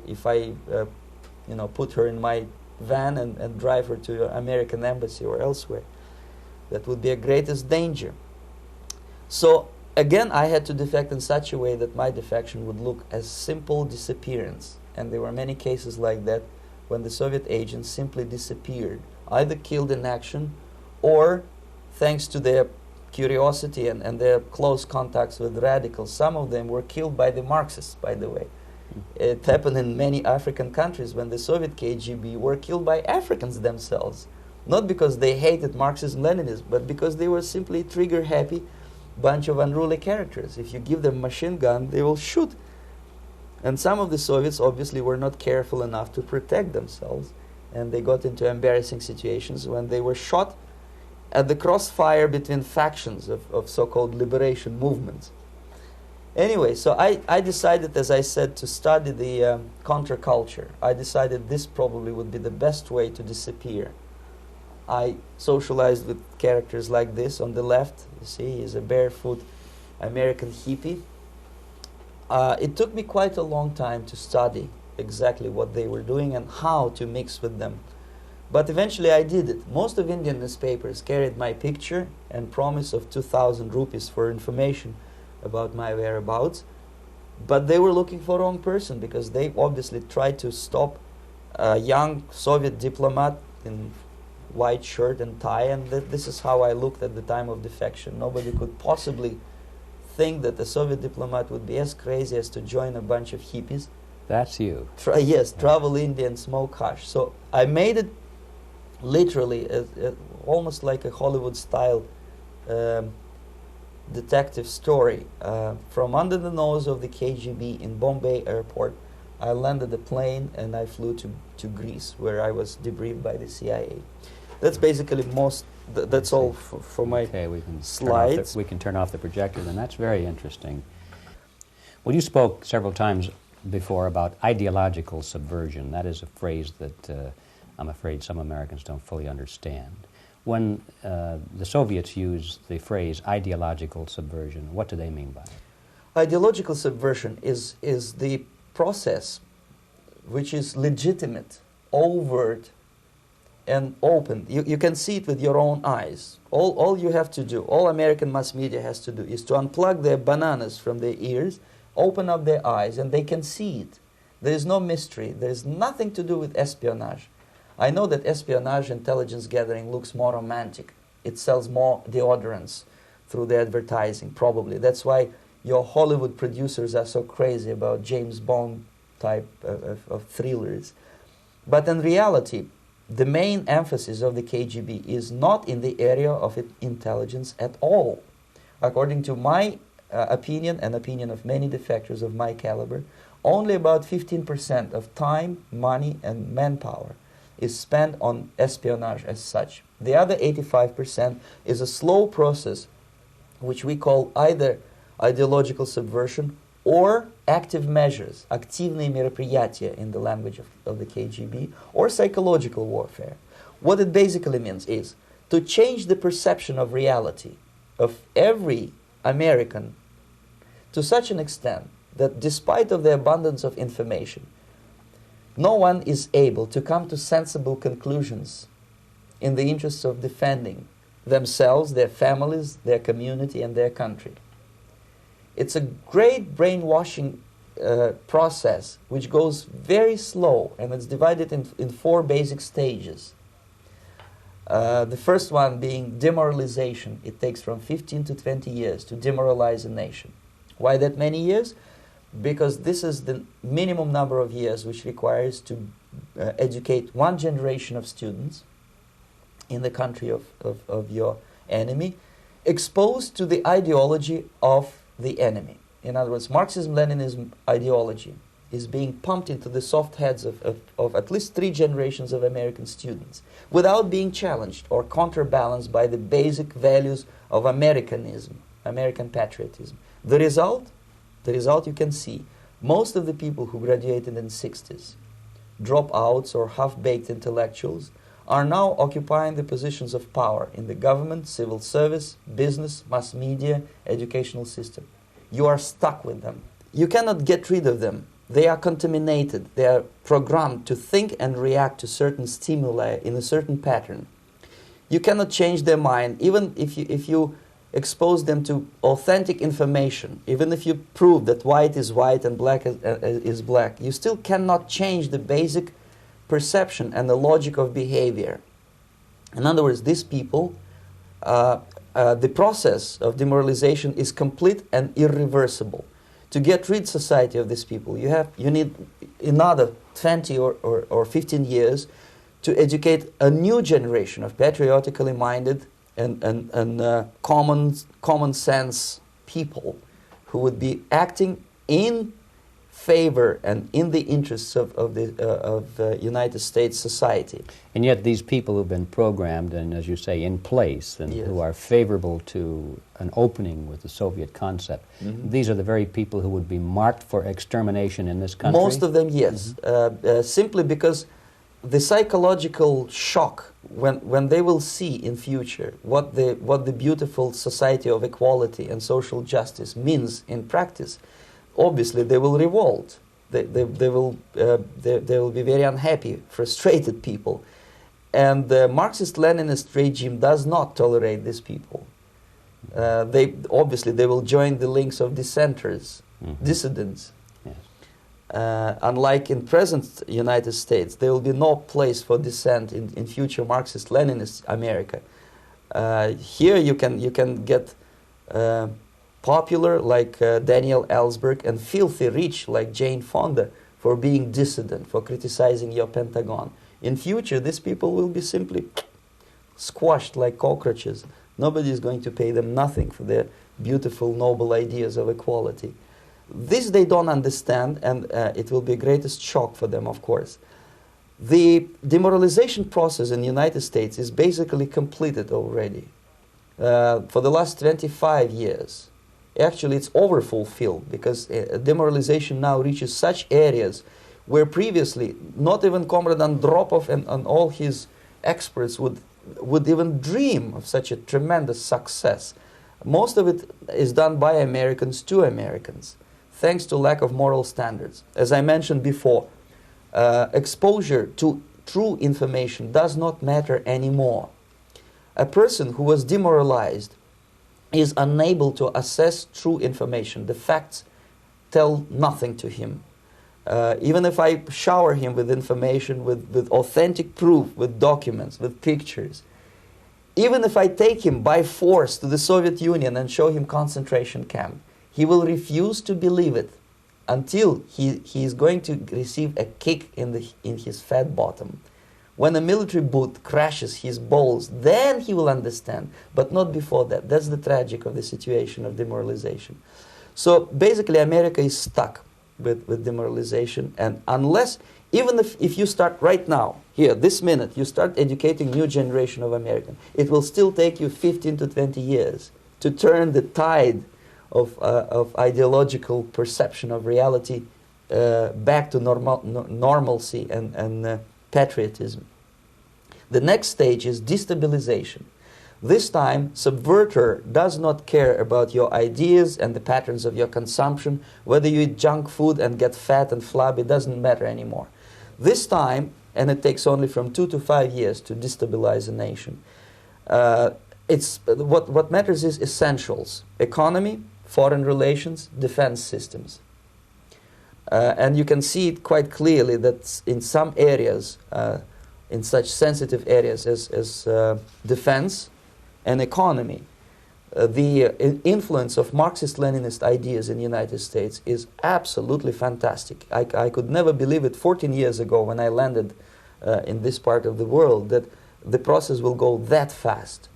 put her in my van and drive her to the American embassy or elsewhere. That would be a greatest danger. So again, I had to defect in such a way that my defection would look as simple disappearance. And there were many cases like that when the Soviet agents simply disappeared, either killed in action or, thanks to their curiosity and their close contacts with radicals, some of them were killed by the Marxists, by the way. It happened in many African countries when the Soviet KGB were killed by Africans themselves. Not because they hated Marxism-Leninism, but because they were simply trigger-happy bunch of unruly characters. If you give them a machine gun, they will shoot. And some of the Soviets obviously were not careful enough to protect themselves, and they got into embarrassing situations when they were shot at the crossfire between factions of so-called liberation movements. Anyway, so I decided, as I said, to study the counterculture. I decided this probably would be the best way to disappear. I socialized with characters like this. On the left, you see, he's a barefoot American hippie. It took me quite a long time to study exactly what they were doing and how to mix with them. But eventually I did it. Most of Indian newspapers carried my picture and promise of 2,000 rupees for information about my whereabouts. But they were looking for the wrong person, because they obviously tried to stop a young Soviet diplomat in white shirt and tie, and this is how I looked at the time of defection. Nobody could possibly think that a Soviet diplomat would be as crazy as to join a bunch of hippies. That's you. Yes, travel India and smoke hash. So I made it literally almost like a Hollywood-style detective story. From under the nose of the KGB in Bombay airport, I landed the plane and I flew to Greece, where I was debriefed by the CIA. That's basically that's all for my slides. We can turn off the projector, then. That's very interesting. Well, you spoke several times before about ideological subversion. That is a phrase that I'm afraid some Americans don't fully understand. When the Soviets use the phrase ideological subversion, what do they mean by it? Ideological subversion is the process which is legitimate, overt, and open. You can see it with your own eyes. All you have to do, all American mass media has to do, is to unplug their bananas from their ears, open up their eyes, and they can see it. There is no mystery. There is nothing to do with espionage. I know that espionage intelligence gathering looks more romantic. It sells more deodorants through the advertising, probably. That's why your Hollywood producers are so crazy about James Bond type of thrillers. But in reality, the main emphasis of the KGB is not in the area of intelligence at all. According to my opinion and opinion of many defectors of my caliber, only about 15% of time, money, and manpower is spent on espionage as such. The other 85% is a slow process which we call either ideological subversion or active measures, активные мероприятия in the language of the KGB, or psychological warfare. What it basically means is to change the perception of reality of every American to such an extent that despite of the abundance of information, no one is able to come to sensible conclusions in the interests of defending themselves, their families, their community, and their country. It's a great brainwashing process which goes very slow, and it's divided in 4 basic stages. The first one being demoralization. It takes from 15 to 20 years to demoralize a nation. Why that many years? Because this is the minimum number of years which requires to educate one generation of students in the country of your enemy. exposed to the ideology of the enemy. In other words, Marxism-Leninism ideology is being pumped into the soft heads of at least 3 generations of American students without being challenged or counterbalanced by the basic values of Americanism, American patriotism. The result you can see. Most of the people who graduated in the 60s, dropouts or half-baked intellectuals, are now occupying the positions of power in the government, civil service, business, mass media, educational system. You are stuck with them. You cannot get rid of them. They are contaminated. They are programmed to think and react to certain stimuli in a certain pattern. You cannot change their mind, even if you expose them to authentic information, even if you prove that white is white and black is black. You still cannot change the basic perception and the logic of behavior. In other words, these people, the process of demoralization is complete and irreversible. To get rid of society of these people, you need another 20 or 15 years to educate a new generation of patriotically minded and common sense people who would be acting in favor and in the interests of the United States society. And yet these people who've been programmed and, as you say, in place and Yes. who are favorable to an opening with the Soviet concept, these are the very people who would be marked for extermination in this country? Most of them, yes. Simply because the psychological shock when they will see in future what the beautiful society of equality and social justice means in practice, obviously they will revolt. They will be very unhappy, frustrated people, and the Marxist-Leninist regime does not tolerate these people. They will join the links of dissenters, dissidents. Unlike in present United States, there will be no place for dissent in future Marxist-Leninist America. Here you can get popular like Daniel Ellsberg and filthy rich like Jane Fonda for being dissident, for criticizing your Pentagon. In future, these people will be simply squashed like cockroaches. Nobody is going to pay them nothing for their beautiful, noble ideas of equality. This they don't understand, and it will be a greatest shock for them, of course. The demoralization process in the United States is basically completed already. For the last 25 years, actually it's overfulfilled, because demoralization now reaches such areas where previously not even Comrade Andropov and all his experts would even dream of such a tremendous success. Most of it is done by Americans to Americans, thanks to lack of moral standards. As I mentioned before, exposure to true information does not matter anymore. A person who was demoralized is unable to assess true information. The facts tell nothing to him. Even if I shower him with information, with authentic proof, with documents, with pictures, even if I take him by force to the Soviet Union and show him concentration camp, he will refuse to believe it until he is going to receive a kick in his fat bottom. When a military boot crashes his balls, then he will understand, but not before that. That's the tragic of the situation of demoralization. So basically America is stuck with demoralization, and unless, even if you start right now, here, this minute, you start educating new generation of Americans, it will still take you 15 to 20 years to turn the tide of ideological perception of reality back to normalcy and patriotism. The next stage is destabilization. This time, subverter does not care about your ideas and the patterns of your consumption. Whether you eat junk food and get fat and flabby, doesn't matter anymore. This time, and it takes only from 2 to 5 years to destabilize a nation, what matters is essentials: economy, foreign relations, defense systems. And you can see it quite clearly that in some areas, in such sensitive areas as defense and economy, the influence of Marxist-Leninist ideas in the United States is absolutely fantastic. I could never believe it 14 years ago when I landed in this part of the world, that the process will go that fast.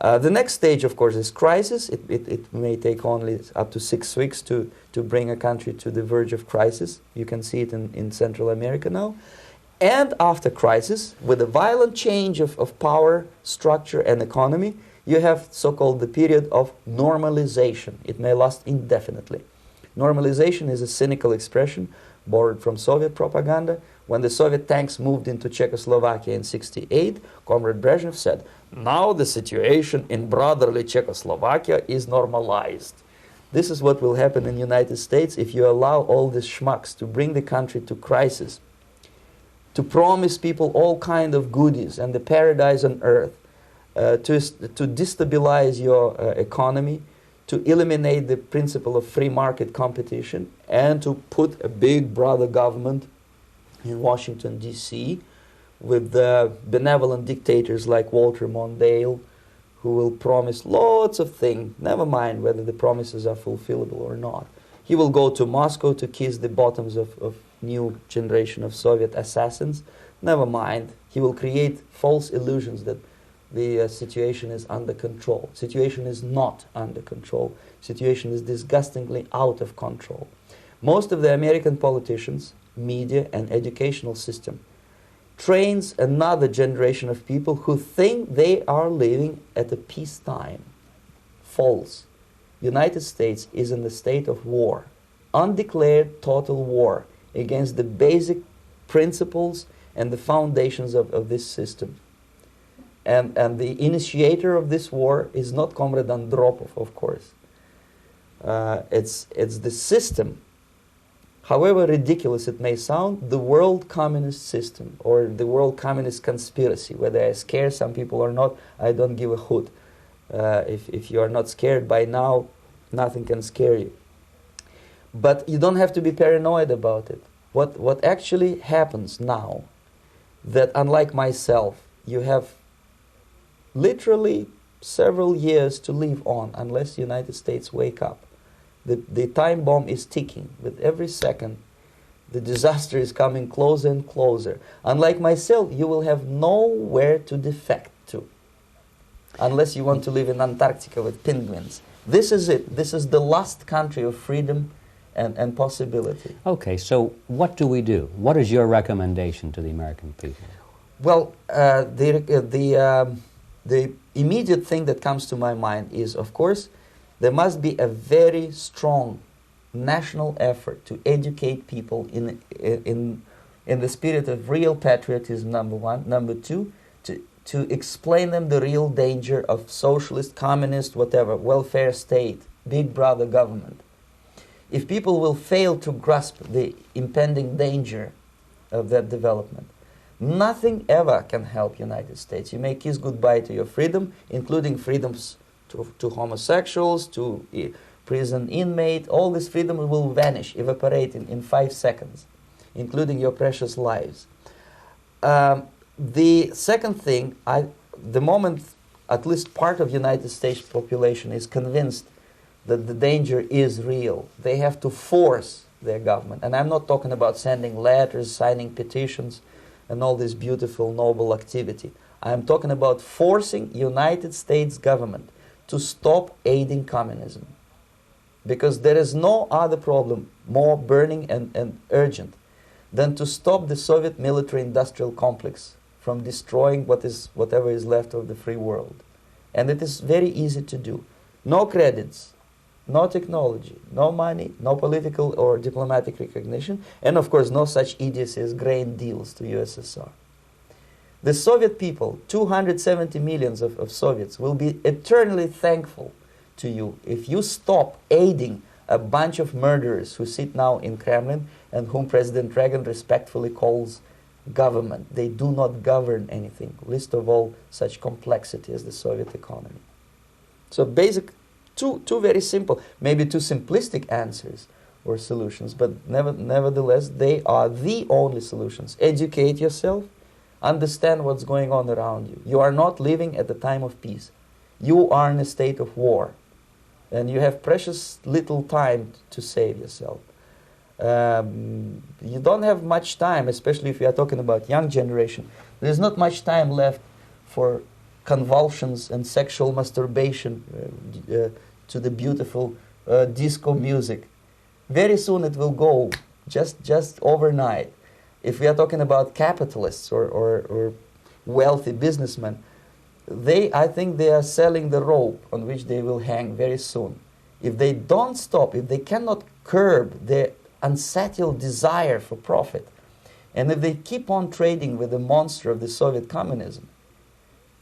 The next stage, of course, is crisis. It may take only up to 6 weeks to bring a country to the verge of crisis. You can see it in Central America now. And after crisis, with a violent change of power, structure, and economy, you have so-called the period of normalization. It may last indefinitely. Normalization is a cynical expression borrowed from Soviet propaganda. When the Soviet tanks moved into Czechoslovakia in '68, Comrade Brezhnev said, "Now the situation in brotherly Czechoslovakia is normalized." This is what will happen in the United States if you allow all these schmucks to bring the country to crisis, to promise people all kind of goodies and the paradise on earth, to destabilize your economy, to eliminate the principle of free market competition, and to put a big brother government in Washington, D.C., with benevolent dictators like Walter Mondale, who will promise lots of things, never mind whether the promises are fulfillable or not. He will go to Moscow to kiss the bottoms of new generation of Soviet assassins, never mind. He will create false illusions that the situation is under control. Situation is not under control. Situation is disgustingly out of control. Most of the American politicians, media, and educational system trains another generation of people who think they are living at a peacetime. False. United States is in the state of war, undeclared total war against the basic principles and the foundations of this system. And the initiator of this war is not Comrade Andropov, of course. It's the system. However ridiculous it may sound, the world communist system or the world communist conspiracy, whether I scare some people or not, I don't give a hoot. If you are not scared by now, nothing can scare you. But you don't have to be paranoid about it. What actually happens now, that unlike myself, you have literally several years to live on unless the United States wake up. The time bomb is ticking. With every second, the disaster is coming closer and closer. Unlike myself, you will have nowhere to defect to, unless you want to live in Antarctica with penguins. This is it. This is the last country of freedom and possibility. Okay, so what do we do? What is your recommendation to the American people? Well, the immediate thing that comes to my mind is, of course, there must be a very strong national effort to educate people in the spirit of real patriotism, number one. Number two, to explain them the real danger of socialist, communist, whatever, welfare state, big brother government. If people will fail to grasp the impending danger of that development, nothing ever can help United States. You may kiss goodbye to your freedom, including freedoms to homosexuals, to prison inmate. All this freedom will vanish, evaporate in 5 seconds, including your precious lives. The second thing, the moment at least part of United States population is convinced that the danger is real, they have to force their government. And I'm not talking about sending letters, signing petitions, and all this beautiful, noble activity. I'm talking about forcing United States government to stop aiding communism. Because there is no other problem more burning and urgent than to stop the Soviet military-industrial complex from destroying whatever is left of the free world. And it is very easy to do. No credits, no technology, no money, no political or diplomatic recognition, and of course no such idiocy as grain deals to USSR. The Soviet people, 270 millions of Soviets, will be eternally thankful to you if you stop aiding a bunch of murderers who sit now in Kremlin and whom President Reagan respectfully calls government. They do not govern anything, least of all such complexity as the Soviet economy. So basic, two very simple, maybe too simplistic answers or solutions, but nevertheless they are the only solutions. Educate yourself. Understand what's going on around you. You are not living at the time of peace. You are in a state of war. And you have precious little time to save yourself. You don't have much time, especially if you are talking about young generation. There's not much time left for convulsions and sexual masturbation to the beautiful disco music. Very soon it will go, just overnight. If we are talking about capitalists or wealthy businessmen, I think they are selling the rope on which they will hang very soon. If they don't stop, if they cannot curb their unsettled desire for profit, and if they keep on trading with the monster of the Soviet communism,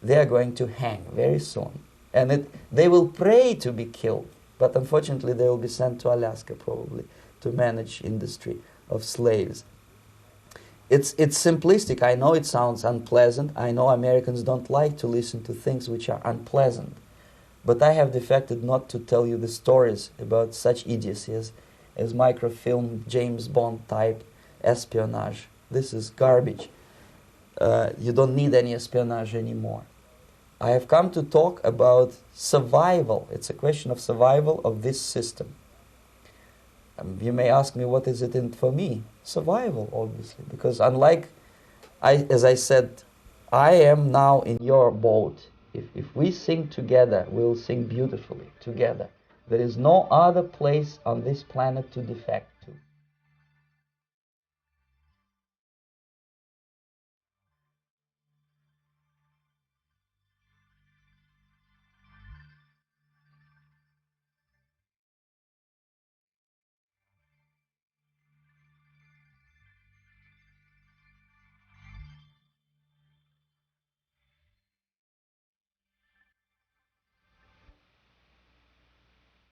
they are going to hang very soon. And they will pray to be killed, but unfortunately they will be sent to Alaska probably to manage industry of slaves. It's simplistic. I know it sounds unpleasant. I know Americans don't like to listen to things which are unpleasant. But I have defected not to tell you the stories about such idiocy as microfilm, James Bond type espionage. This is garbage. You don't need any espionage anymore. I have come to talk about survival. It's a question of survival of this system. You may ask me, what is it in for me? Survival, obviously, because unlike, as I said, I am now in your boat. If we sing together, we'll sing beautifully together. There is no other place on this planet to defect.